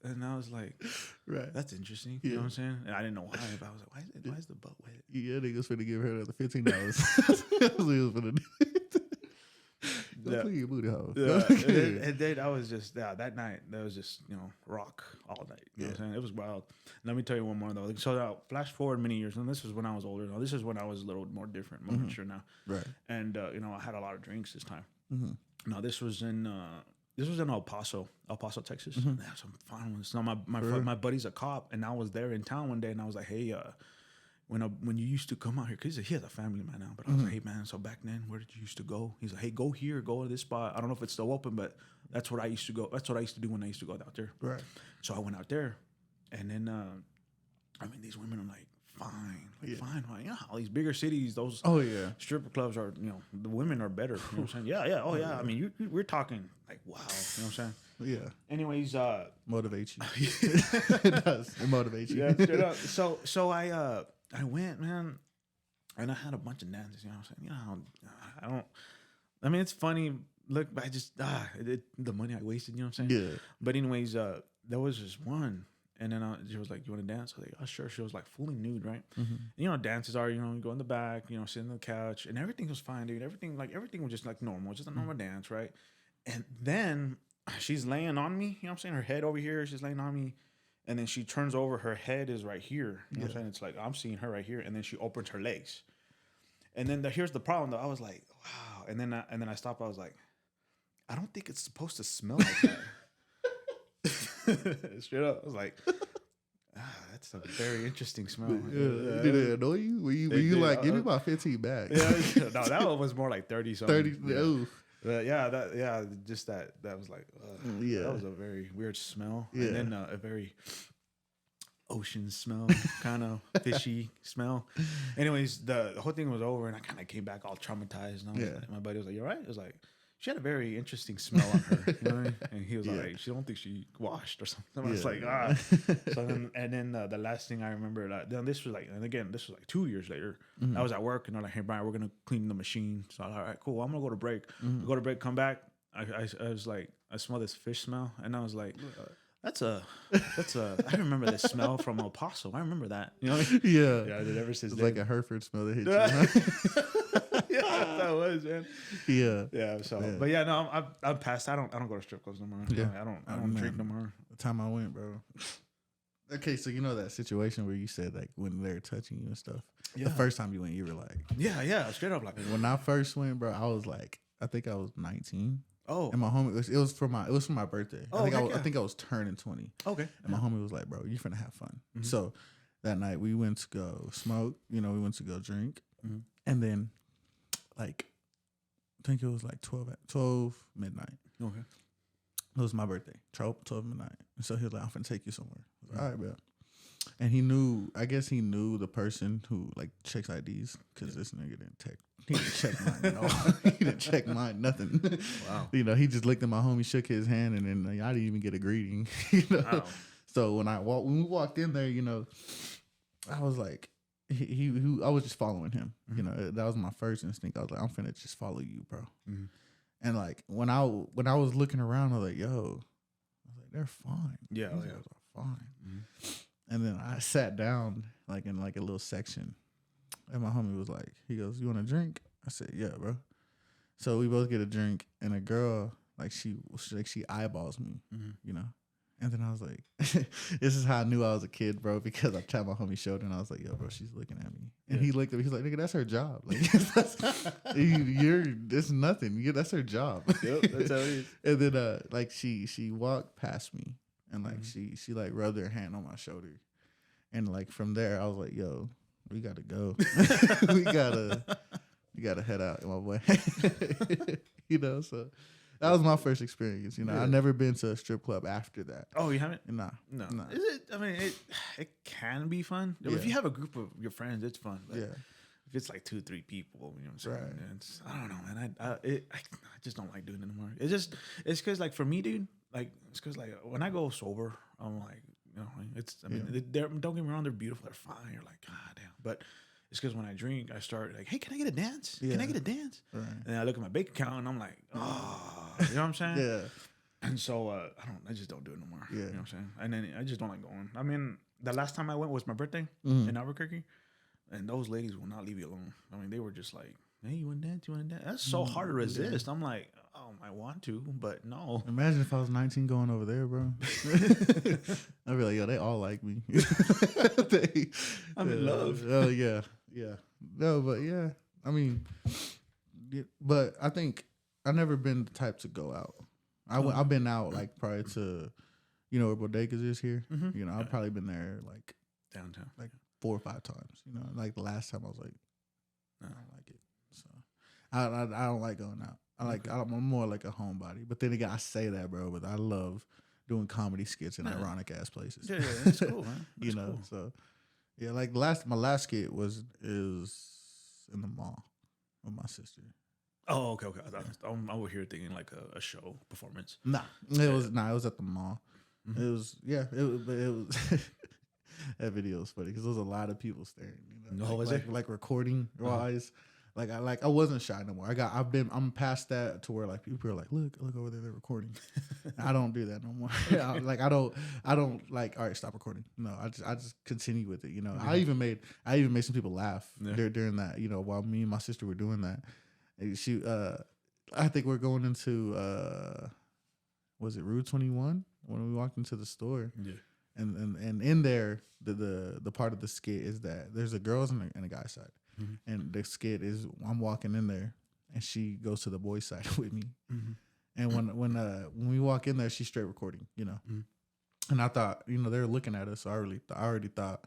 And I was like, Right. that's interesting. You know what I'm saying? And I didn't know why, but I was like, why is the butt wet? Yeah, niggas finna give her another $15. That's what he was finna do. Go clean your booty hole. And then I was just that night. That was just rock all night. You know what I'm saying? It was wild. Let me tell you one more though. So now, flash forward many years, and this is when I was older. Now this is when I was a little more different, more mature now. Right. And I had a lot of drinks this time. Now this was in El Paso, Texas. They have some fun ones. Now my buddy's a cop, and I was there in town one day, and I was like, hey, when you used to come out here, because he has a family man now, but I was like, hey man, so back then, where did you used to go? He's like, hey, go here, go to this spot. I don't know if it's still open, but that's what I used to go. That's what I used to do when I used to go out there. Right. So I went out there, and then these women are like fine. You know how these bigger cities, those stripper clubs are, the women are better. You know what I'm saying? Yeah. Oh yeah. I mean, we're talking like wow. You know what I'm saying? Yeah. Anyways, motivates you. It does. It motivates you. Yeah, straight up. So I went, man, and I had a bunch of dances. You know what I'm saying? I don't. I mean, it's funny. Look, I just the money I wasted. You know what I'm saying? Yeah. But anyways, there was this one. And then she was like, "You want to dance?" I was like, "Oh, sure." She was like fully nude, right? And, dances are, you go in the back, sit on the couch, and everything was fine, dude. Everything was just like normal, just a normal dance, right? And then she's laying on me, you know what I'm saying? Her head over here, she's laying on me, and then she turns over, her head is right here. You know what I'm saying? It's like I'm seeing her right here, and then she opens her legs. And then here's the problem, though. I was like, wow. And then I stopped. I was like, I don't think it's supposed to smell like that. Straight up, I was like, that's a very interesting smell. Did it annoy you? Were you like, give me about 15 back? Yeah, no, that one was more like 30 something. 30. Oh. Just that was like, yeah, that was a very weird smell. Yeah. And then a very ocean smell, kind of fishy smell. Anyways, the whole thing was over, and I kind of came back all traumatized. And my buddy was like, "You all right?" I was like, she had a very interesting smell on her, you know what I mean? And he was like, she don't think she washed or something. I was like, So then the last thing I remember, then this was like 2 years later. I was at work, and they're like, hey, Brian, we're going to clean the machine. So I was like, all right, cool. I'm going to go to break. Go to break, come back. I was like, I smell this fish smell. And I was like, I remember this smell from El Paso. I remember that. You know what I mean? Yeah. Yeah, I did ever since it's then. like a Hereford smell that hit you. Yeah, that was, man. Yeah. So, but yeah, no, I'm past. I don't go to strip clubs no more. Yeah. I don't drink no more. The time I went, bro. Okay, so that situation where you said like when they're touching you and stuff. Yeah. The first time you went, you were like, yeah, straight up like. When I first went, bro, I was like, I think I was 19. Oh, and my homie it was for my birthday. Oh, I think I was turning 20. Okay, and my homie was like, bro, you finna have fun. So that night we went to go smoke. We went to go drink, and then like. I think it was like 12 midnight. Okay. It was my birthday, 12 midnight. And so he was like, I'm finna take you somewhere. I was like, all right, bro. And I guess he knew the person who like checks IDs, because this nigga he didn't check mine at all. He didn't check mine, nothing. Wow. He just looked at my homie, shook his hand, and then I didn't even get a greeting. Wow. So when we walked in there, I was like, I was just following him. That was my first instinct. I was like, I'm finna just follow you, bro. And like when I was looking around, I was like, yo, they're fine. Yeah, These guys are fine. And then I sat down like in like a little section, and my homie was like, he goes, you want a drink? I said, yeah, bro. So we both get a drink, and a girl like she eyeballs me, And then I was like, this is how I knew I was a kid, bro, because I tapped my homie's shoulder and I was like, yo, bro, she's looking at me. And he looked at me, he's like, nigga, that's her job. Like, it's nothing. That's her job. Yep, that's how it is. And then like she walked past me and like she like rubbed her hand on my shoulder. And like from there, I was like, yo, we gotta go. we gotta head out, my boy. So that was my first experience. I've never been to a strip club after that. Oh, you haven't? No. Is it? I mean, it can be fun. Yeah. If you have a group of your friends, it's fun. But if it's like 2-3 people, you know what I'm saying? I don't know, man. I just don't like doing it anymore. It's because like for me, dude, like it's because like when I go sober, I'm like, don't get me wrong, they're beautiful, they're fine. You're like, God damn, but It's because when I drink, I start like, hey, can I get a dance? Yeah. Can I get a dance? Right. And then I look at my bank account and I'm like, oh, you know what I'm saying? Yeah. And so I just don't do it no more. Yeah. You know what I'm saying? And then I just don't like going. I mean, the last time I went was my birthday in Albuquerque, and those ladies will not leave you alone. I mean, they were just like, hey, you want to dance? You want to dance? That's so hard to resist. I'm like, oh, I want to, but no. Imagine if I was 19 going over there, bro. I'd be like, yo, they all like me. I'm in love. Oh, yeah. Yeah. No, but yeah. I mean, but I think I've never been the type to go out. I've been out like prior to, where Bodegas is here. You know, I've probably been there like Downtown. like 4 or 5 times. You know, like the last time I was like, no, I don't like it. So I don't like going out. I'm more like a homebody. But then again, I say that, bro, but I love doing comedy skits in ironic ass places. Yeah, that's cool, man. That's cool. So yeah, like my last skit is in the mall with my sister. Oh, okay. I'm over here thinking like a show performance. It was at the mall. It was that video was funny because there was a lot of people staring. Like recording wise. Like I wasn't shy no more. I'm past that to where like people are like, look over there, they're recording. I don't do that no more. I don't like, all right, stop recording. No, I just continue with it. I even made some people laugh during that. While me and my sister were doing that. I think we're going into was it Rue 21 when we walked into the store. Yeah. And in there, the part of the skit is that there's a girls and a guy's side. And the skit is I'm walking in there and she goes to the boys' side with me. And when we walk in there, she's straight recording, And I thought, they were looking at us, so I already thought,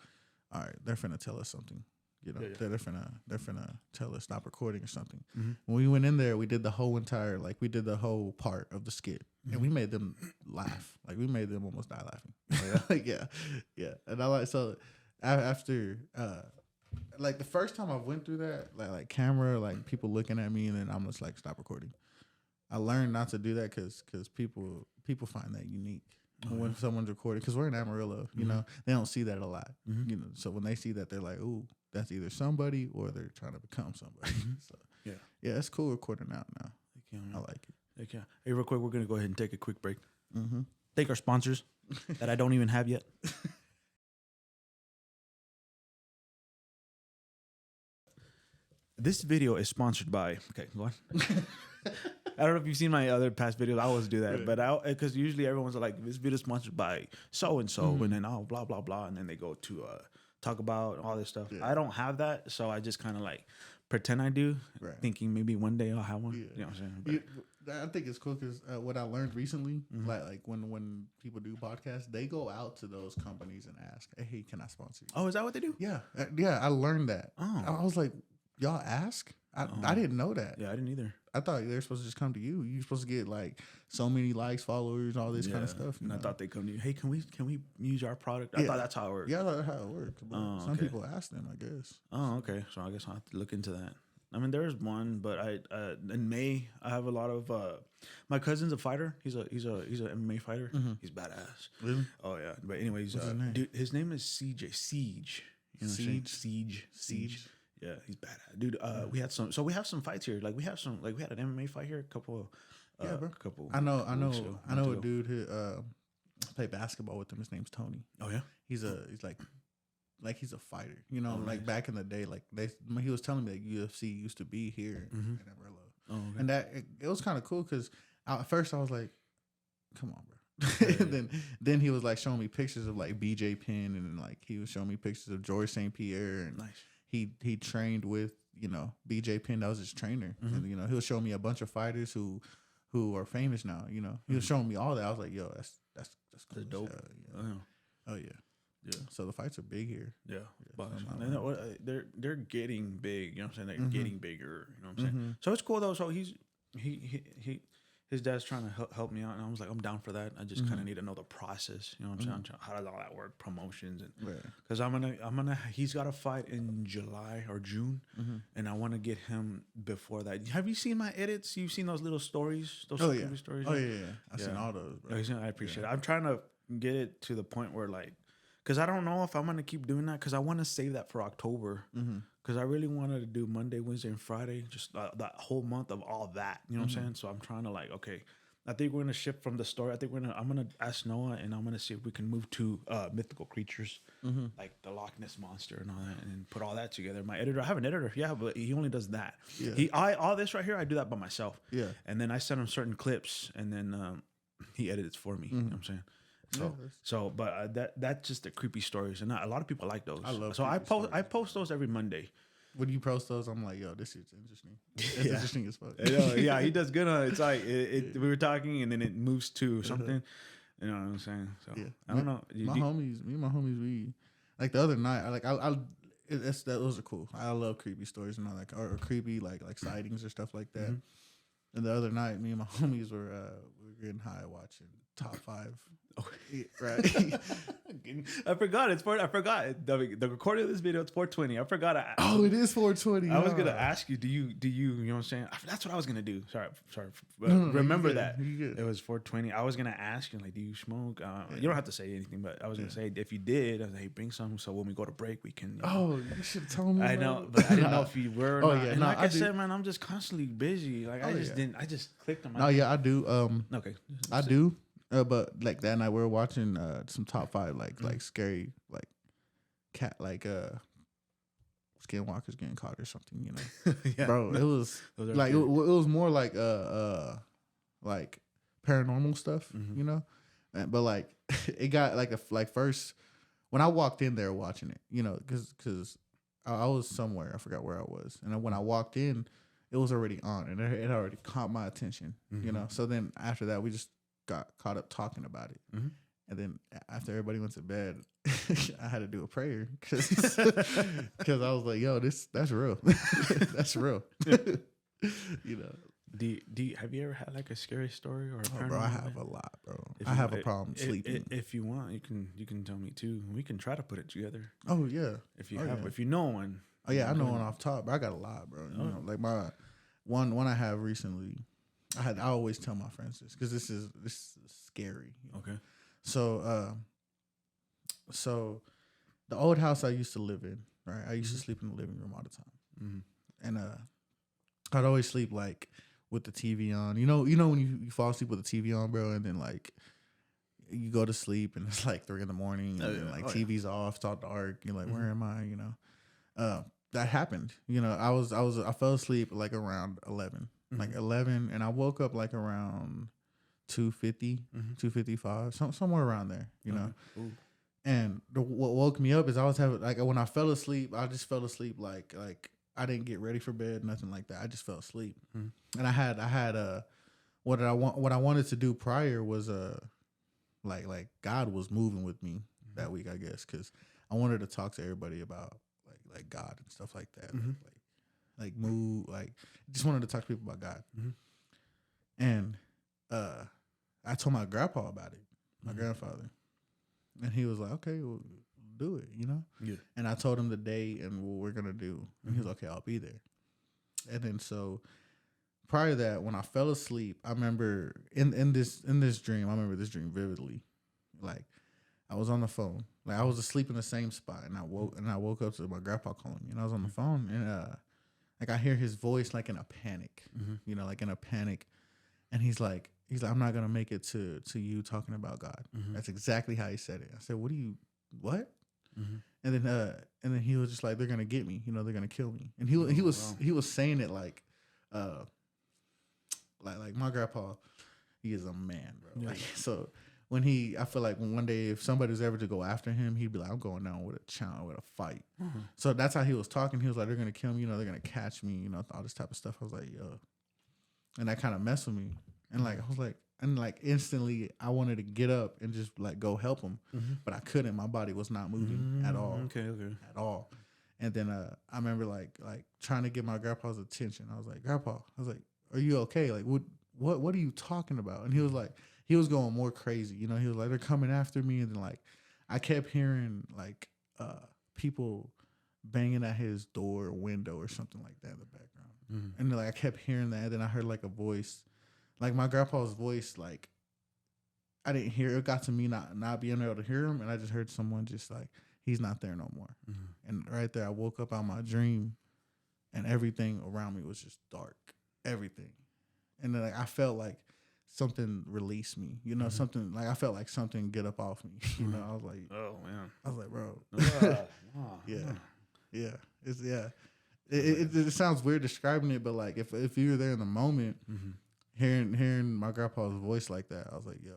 all right, they're finna tell us something. They're finna tell us stop recording or something. When we went in there, we did the whole part of the skit, and we made them laugh. Like we made them almost die laughing. Yeah. And I like so after like the first time I went through that, like camera, like people looking at me, and then I'm just like stop recording. I learned not to do that because people find that unique. When someone's recording, because we're in Amarillo, they don't see that a lot. So when they see that, they're like, "Ooh, that's either somebody or they're trying to become somebody." So yeah, it's cool recording out now. I like it. Hey, real quick, we're gonna go ahead and take a quick break. Thank our sponsors that I don't even have yet. This video is sponsored by. Okay, go on. I don't know if you've seen my other past videos. I always do that, but because usually everyone's like, "This video is sponsored by so and so," and then blah blah blah, and then they go to talk about all this stuff. I don't have that, so I just kind of like pretend I do, thinking maybe one day I'll have one. You know what I'm saying? I think it's cool because what I learned recently, like when people do podcasts, they go out to those companies and ask, "Hey, can I sponsor you?" Oh, is that what they do? Yeah. I learned that. Oh, I was like, y'all ask? I didn't know that. Yeah, I didn't either. I thought they're supposed to just come to you. You're supposed to get like so many likes, followers, all this kind of stuff. And I thought they come to you. Hey, can we use our product? I thought that's how it worked. Yeah, that's how it works. Some people ask them, I guess. Oh, okay. So I guess I'll have to look into that. I mean, there's one, but in May I have a lot of my cousin's a fighter. He's an MMA fighter. He's badass. Really? Oh yeah. But anyways, dude, his name is Siege. You know Siege. Yeah, he's badass, dude. We had some fights here. Like we had an MMA fight here. A couple. I know a dude who played basketball with him. His name's Tony. Oh yeah. He's a fighter. Like back in the day, like he was telling me that UFC used to be here in Amarillo. Oh, okay. And that it was kind of cool because at first I was like, "Come on, bro." And then he was like showing me pictures of like BJ Penn, and then like he was showing me pictures of George St. Pierre, and nice. He trained with BJ Penn. That was his trainer, and he'll show me a bunch of fighters who are famous now. He was showing me all that. I was like, yo, that's cool. That's dope. Oh yeah. So the fights are big here. Yeah. But they're getting big. You know what I'm saying? They're getting bigger. You know what I'm saying? So it's cool though. So he his dad's trying to help me out, and I was like, I'm down for that. I just kind of need to know the process. You know what I'm saying? How does all that work? Promotions and because he's got a fight in July or June, and I want to get him before that. Have you seen my edits? You've seen those little stories, those stories? Oh yeah. I've seen all those. Bro. I appreciate it. I'm trying to get it to the point where like, because I don't know if I'm gonna keep doing that because I want to save that for October. because I really wanted to do Monday, Wednesday, and Friday, just that whole month of all that. You know what I'm saying? So I'm trying to like, okay, I think we're gonna shift from the story. I'm gonna ask Noah, and I'm gonna see if we can move to mythical creatures like the Loch Ness monster and all that, and put all that together. My editor, I have an editor, yeah, but he only does that. Yeah. All this right here, I do that by myself. Yeah. And then I send him certain clips, and then he edits for me. You know what I'm saying? But that's just the creepy stories, and a lot of people like those. I love. So I post those every Monday. When you post those, I'm like, yo, this is interesting. It's interesting as fuck. Yeah, he does good on it. It's like we were talking, and then it moves to something. You know what I'm saying? So Yeah. I don't know. Me and my homies, we like the other night. Those are cool. I love creepy stories and all that, or creepy like sightings or stuff like that. And the other night, me and my homies were getting high watching Top 5. Oh, right. I forgot. I forgot the recording of this video. It's 420. I forgot. It is 420. I was gonna ask you. Do you? You know what I'm saying? That's what I was gonna do. Sorry. No, remember you that good. It was 420. I was gonna ask you like, do you smoke? You don't have to say anything, but I was gonna say if you did, I was like, hey, bring some. So when we go to break, we can. You should have told me. I know, but I didn't know if you were. Or not. Yeah. And like I said, man, I'm just constantly busy. Like I just didn't. I just clicked on my. No, yeah, I do. Okay. I do. But like that night we were watching some Top 5 like scary like cat skinwalkers getting caught or something, you know. Yeah. Bro, it was like it was more like paranormal stuff, you know. But like it got like first when I walked in there watching it, you know, because I was somewhere, I forgot where I was, and when I walked in, it was already on, and it already caught my attention, you know. So then after that, we just got caught up talking about it, and then after everybody went to bed, I had to do a prayer because I was like, "Yo, that's real, that's real," you know. Have you ever had like a scary story or a paranormal? Bro, I have a lot, bro. I have a problem sleeping. If you want, you can tell me too. We can try to put it together. Oh yeah, if you know one. Oh yeah, I know one off top, but I got a lot, bro. You know, like my one I have recently. I always tell my friends this because this is scary. You know? Okay. So the old house I used to live in, right? I used to sleep in the living room all the time, and I'd always sleep like with the TV on. You know when you fall asleep with the TV on, bro, and then like you go to sleep and it's like 3 a.m. and then TV's off, it's all dark. You're like, where am I? You know, that happened. You know, I fell asleep like around 11. Like 11, and I woke up like around 2:50, 2:55, somewhere around there, you know. And what woke me up is I was having like when I fell asleep, I just fell asleep like I didn't get ready for bed, nothing like that. I just fell asleep, and I had what I wanted to do prior was like God was moving with me that week, I guess, because I wanted to talk to everybody about like God and stuff like that, just wanted to talk to people about God. And I told my grandpa about it, my grandfather, and he was like, okay, well, do it, you know. Yeah. And I told him the day and what we're gonna do, and he was like, okay, I'll be there. And then so prior to that, when I fell asleep, I remember in this dream, I remember this dream vividly. Like I was on the phone, like I was asleep in the same spot, and I woke up to my grandpa calling me, and I was on the phone, and like I hear his voice like in a panic, you know, like in a panic, and he's like, I'm not gonna make it to you talking about God. That's exactly how he said it. I said, what? And then he was just like, they're gonna get me, you know, they're gonna kill me. And he was saying it like my grandpa, he is a man, bro. Yeah. Like, so when I feel like when one day if somebody was ever to go after him, he'd be like, I'm going down with a fight. So that's how he was talking. He was like, they're gonna kill me, you know, they're gonna catch me, you know, all this type of stuff. I was like, yo, and that kind of messed with me. And like I was like, and like instantly I wanted to get up and just like go help him, but I couldn't. My body was not moving at all. Okay. At all. And then I remember like trying to get my grandpa's attention. I was like, Grandpa, are you okay? Like what are you talking about? And he was like, he was going more crazy. You know, he was like, they're coming after me. And then like I kept hearing like people banging at his door or window or something like that in the background. And then, like I kept hearing that. And then I heard like a voice, like my grandpa's voice, like I didn't hear it. Got to me not being able to hear him. And I just heard someone just like, he's not there no more. And right there, I woke up out of my dream, and everything around me was just dark. Everything. And then like, I felt like something released me. You know, something like I felt like something get up off me. You know, I was like, oh man, I was like, bro, yeah. It's It sounds weird describing it, but like if you were there in the moment, hearing my grandpa's voice like that, I was like, yo,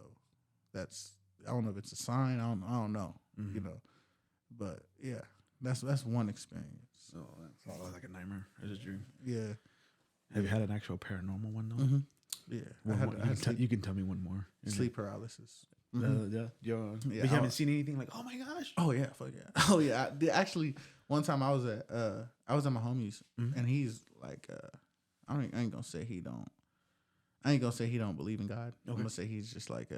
that's, I don't know if it's a sign. I don't know, you know, but yeah, that's one experience. Oh, that's all like a nightmare. It's a dream. Yeah. Have you had an actual paranormal one though? Yeah. You can tell me one more. Sleep paralysis. Yeah. But you haven't seen anything like, oh my gosh. Oh yeah, fuck yeah. Oh yeah. Actually, one time I was at my homie's, and he's like, I ain't gonna say he don't believe in God. Okay. I'm gonna say he's just like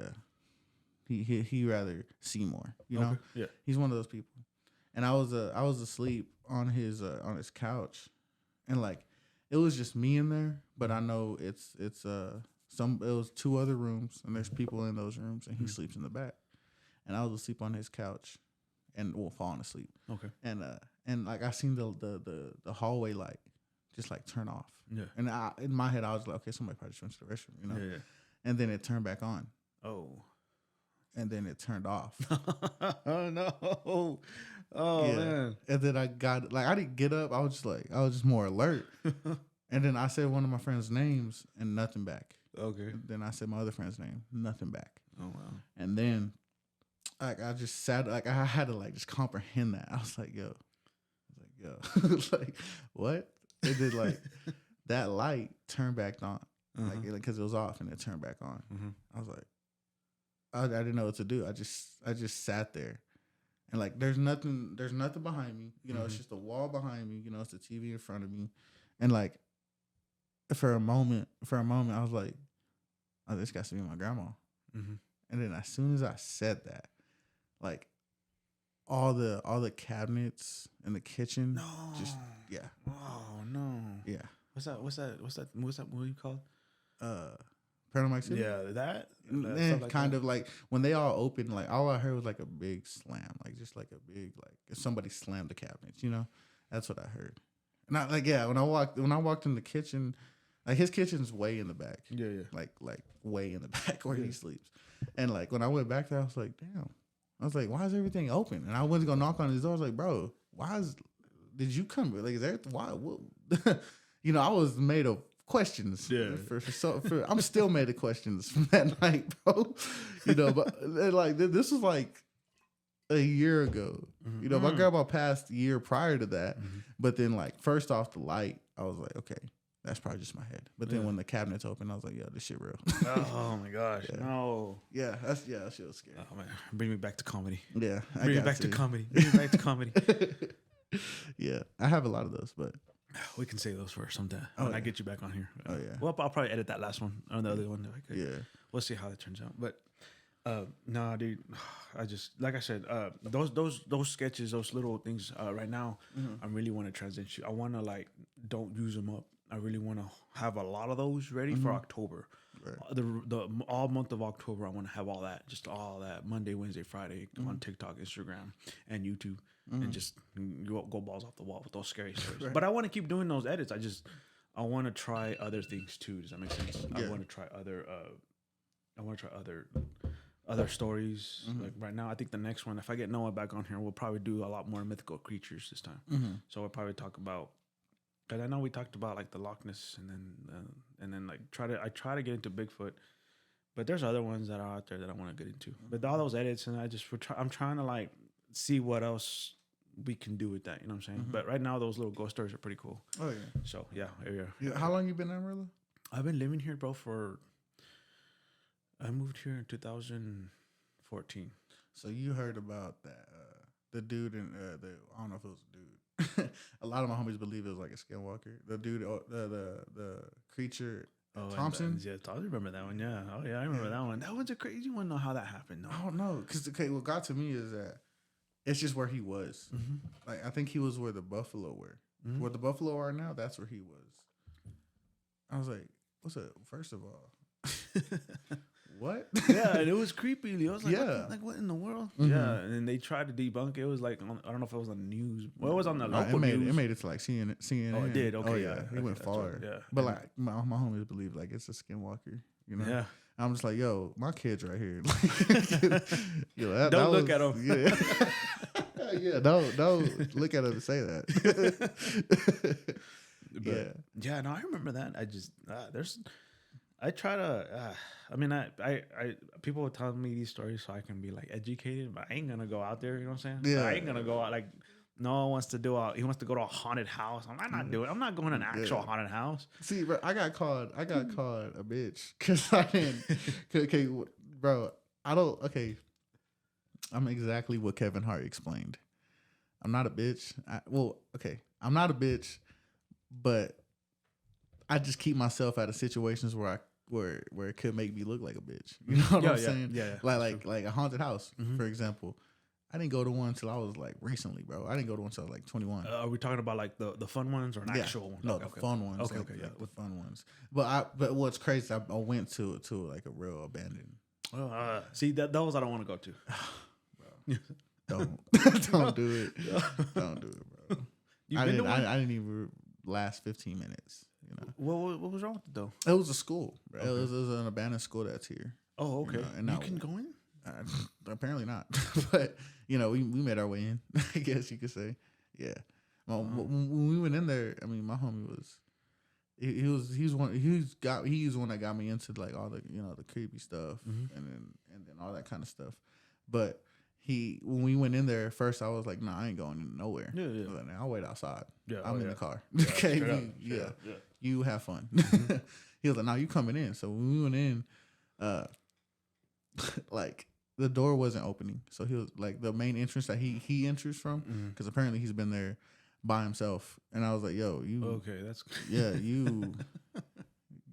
he rather see more. You know? Yeah. He's one of those people. And I was asleep on his couch, and like it was just me in there, but I know it was 2 other rooms, and there's people in those rooms, and he sleeps in the back. And I was asleep on his couch, and falling asleep. Okay. And like I seen the hallway light just like turn off. Yeah. And in my head I was like, okay, somebody probably just went to the restroom, you know. Yeah. And then it turned back on. Oh. And then it turned off. Oh no. Oh yeah. Man. And then I didn't get up. I was just more alert. And then I said one of my friends' names and nothing back. Okay. And then I said my other friend's name, nothing back. Oh wow. And then I just sat, I had to just comprehend that. I was like, yo. Like, what? And then that light turned back on. Because it was off and it turned back on. I was like, I didn't know what to do. I just sat there. And like there's nothing behind me. You know, it's just a wall behind me. You know, it's a TV in front of me. And like for a moment, I was like, oh, this got to be my grandma. And then as soon as I said that, like all the cabinets in the kitchen, just yeah. Oh no. Yeah. What's that movie called? Paranormal Activity? Yeah, that like kind that? Of like when they all opened, like all I heard was like a big slam, like just like a big if somebody slammed the cabinets, you know. That's what I heard. And I when I walked in the kitchen, like his kitchen's way in the back. Yeah. Like way in the back where he sleeps. And like when I went back there, I was like, damn. I was like, why is everything open? And I went to go knock on his door. I was like, bro, did you come? Like, is there why? What? You know, I was made of questions. Yeah. For I'm still made of questions from that night, bro. You know, but like this was like a year ago. You know, my grandma passed a year prior to that. But then like first off the light, I was like, okay, that's probably just my head. But then when the cabinets opened, I was like, yo, this shit real. Oh my gosh. Yeah. No. Yeah, that shit was scary. Oh man. Bring me back to comedy. Yeah. Bring me back to comedy. Bring me back to comedy. Yeah. I have a lot of those, but we can say those for sometime when I get you back on here. Oh yeah. Well, I'll probably edit that last one or the other one. Okay. Yeah. We'll see how that turns out. But nah, dude, I just like I said, those sketches, those little things. Right now, I really want to transition. I want to don't use them up. I really want to have a lot of those ready for October. Right. The all month of October, I want to have all that Monday, Wednesday, Friday on TikTok, Instagram, and YouTube, and just go balls off the wall with those scary stories. Right. But I want to keep doing those edits. I want to try other things too. Does that make sense? Yeah. I want to try other stories. Like right now, I think the next one, if I get Noah back on here, we'll probably do a lot more mythical creatures this time. So we'll probably talk about. Because I know we talked about like the Loch Ness and then like I try to get into Bigfoot, but there's other ones that are out there that I want to get into. But all those edits and I'm trying to like see what else we can do with that. You know what I'm saying? But right now those little ghost stories are pretty cool. Oh yeah. So yeah. How long you been in Amarillo? I've been living here, bro. I moved here in 2014. So you heard about that? The dude in I don't know if it was a dude. A lot of my homies believe it was like a skinwalker. The dude, the creature, Thompson. Yeah, I remember that one. Yeah. Oh yeah, I remember that one. That one's a crazy one. Know how that happened? No. I don't know, because what got to me is that it's just where he was. Like I think he was where the buffalo were. Where the buffalo are now, that's where he was. I was like, what's up? First of all, what? Yeah, and it was creepy. I was like, Yeah. what in the world? Yeah, and then they tried to debunk it. It was like, I don't know if it was on the news. Well, it was on the local news. It made it to like CNN. Oh, it did? Okay, Oh, yeah. It went Okay, far. yeah. But like my homies believe like it's a skinwalker. You know? Yeah. I'm just like, yo, my kid's right here. Don't look at him. Yeah. Yeah, don't look at him and say that. Yeah, no, I remember that. I just I try to. I mean, I people would tell me these stories so I can be like educated, but I ain't gonna go out there. You know what I'm saying? Yeah. I ain't gonna go out like. No one wants to do he wants to go to a haunted house. I'm not doing. I'm not going to an actual haunted house. See, bro, I got called a bitch because I didn't. Okay, bro, I don't. Okay, I'm exactly what Kevin Hart explained. I'm not a bitch. I'm not a bitch, but I just keep myself out of situations where it could make me look like a bitch. You know what I'm saying? Yeah. Like a haunted house, for example. I didn't go to one until I was like recently, bro. I didn't go to one until I was like 21. Are we talking about like the fun ones or an actual one? No, the fun ones. Okay. The fun ones. But what's crazy, I went to like a real abandoned. See those I don't want to go to. Don't do it. Don't do it, bro. I didn't even last 15 minutes. You know what was wrong with it though? It was a school. Bro. Okay. It was an abandoned school that's here. Oh, okay. You know, and you can go in. Apparently not, but we made our way in. I guess you could say, yeah. Well, when we went in there, I mean, my homie was, he's one that got me into like all the the creepy stuff and then all that kind of stuff. But when we went in there at first, I was like, nah, I ain't going nowhere. Yeah. I was like, I'll wait outside. Yeah, I'm in the car. Okay, you have fun. He was like, nah, you coming in. So when we went in, like. The door wasn't opening, so he was like the main entrance that he enters from, because apparently he's been there by himself. And I was like, "Yo, you okay? That's you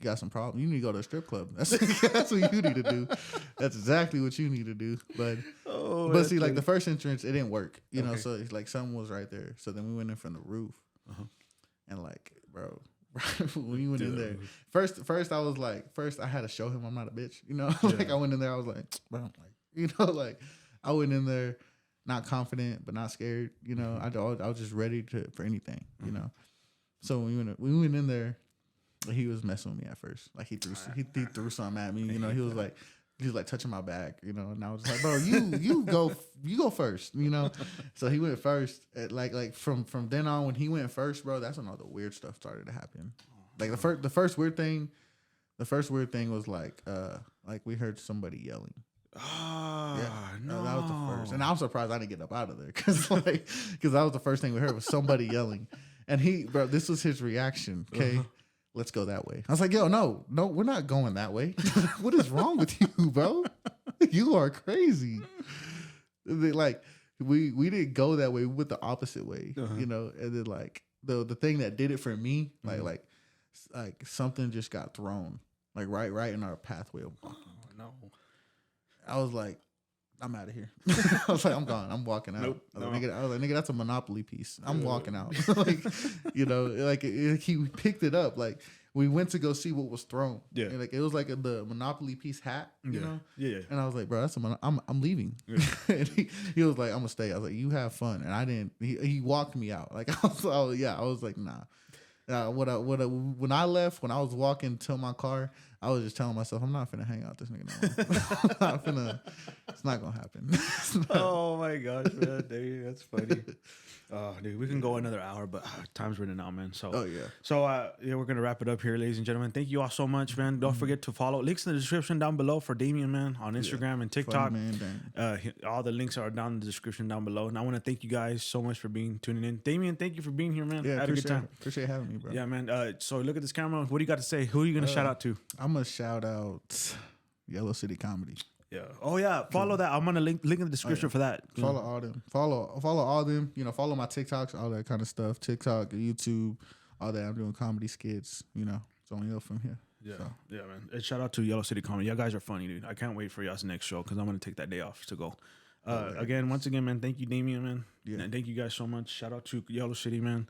got some problem. You need to go to a strip club. That's what you need to do. That's exactly what you need to do." But see, like the first entrance, it didn't work, you know. So it's like something was right there. So then we went in from the roof, and like, bro. When we went in there, first I was like, I had to show him I'm not a bitch, you know. Like I went in there, I was like, bro, like. Like I went in there not confident but not scared. I was just ready for anything. So when we went in there, he was messing with me at first. Like he threw something at me. He was like touching my back. And I was like, bro, you go first. So he went first. Like from then on, when he went first, bro, that's when all the weird stuff started to happen. Like the first weird thing was like we heard somebody yelling. No, that was the first, and I'm surprised I didn't get up out of there because that was the first thing we heard was somebody yelling, and this was his reaction. Okay, let's go that way. I was like, yo, no, we're not going that way. What is wrong with you, bro? You are crazy. Like we didn't go that way. We went the opposite way, and then like the thing that did it for me, like something just got thrown, like right in our pathway of walking. Oh, no. I was like, I'm out of here. I was like, I'm gone. I'm walking out. Nope, I was like, nigga, that's a Monopoly piece. I'm walking out. He picked it up. Like we went to go see what was thrown. Yeah. And like it was like the Monopoly piece hat. You know. Yeah. And I was like, bro, that's I'm leaving. Yeah. And he was like, I'm gonna stay. I was like, you have fun. And I didn't. He walked me out. Like I was like, nah. When I left, when I was walking to my car, I was just telling myself, I'm not finna hang out with this nigga no more. It's not gonna happen. Oh my gosh, man, dude, that's funny. Oh, dude, we can go another hour, but time's running out, man. So, we're gonna wrap it up here, ladies and gentlemen. Thank you all so much, man. Don't forget to follow. Links in the description down below for Damien, man, on Instagram and TikTok. FunnyMan Dame. All the links are down in the description down below. And I want to thank you guys so much for tuning in. Damien, thank you for being here, man. Yeah, I had a good time. Appreciate having me, bro. Yeah, man. So look at this camera. What do you got to say? Who are you gonna shout out to? I'm gonna shout out Yellow City Comedy. Yeah. Oh yeah. Follow that. I'm gonna link in the description for that. Follow all them. Follow all them. Follow my TikToks, all that kind of stuff. TikTok, YouTube, all that. I'm doing comedy skits. It's only up from here. Yeah. So. Yeah, man. And shout out to Yellow City Comedy. Y'all guys are funny, dude. I can't wait for y'all's next show because I'm gonna take that day off to go. Once again, man. Thank you, Damien, man. Yeah. And thank you guys so much. Shout out to Yellow City, man.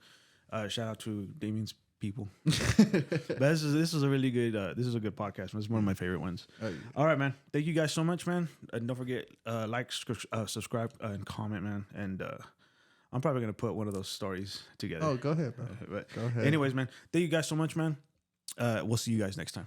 Shout out to Damien's people. But this is a really good this is a good podcast. It's one of my favorite ones. Oh, yeah. All right, man. Thank you guys so much, man. And don't forget like, subscribe, and comment, man. And I'm probably gonna put one of those stories together. Oh, go ahead, bro. But Go ahead. anyways, man. Thank you guys so much, man. We'll see you guys next time.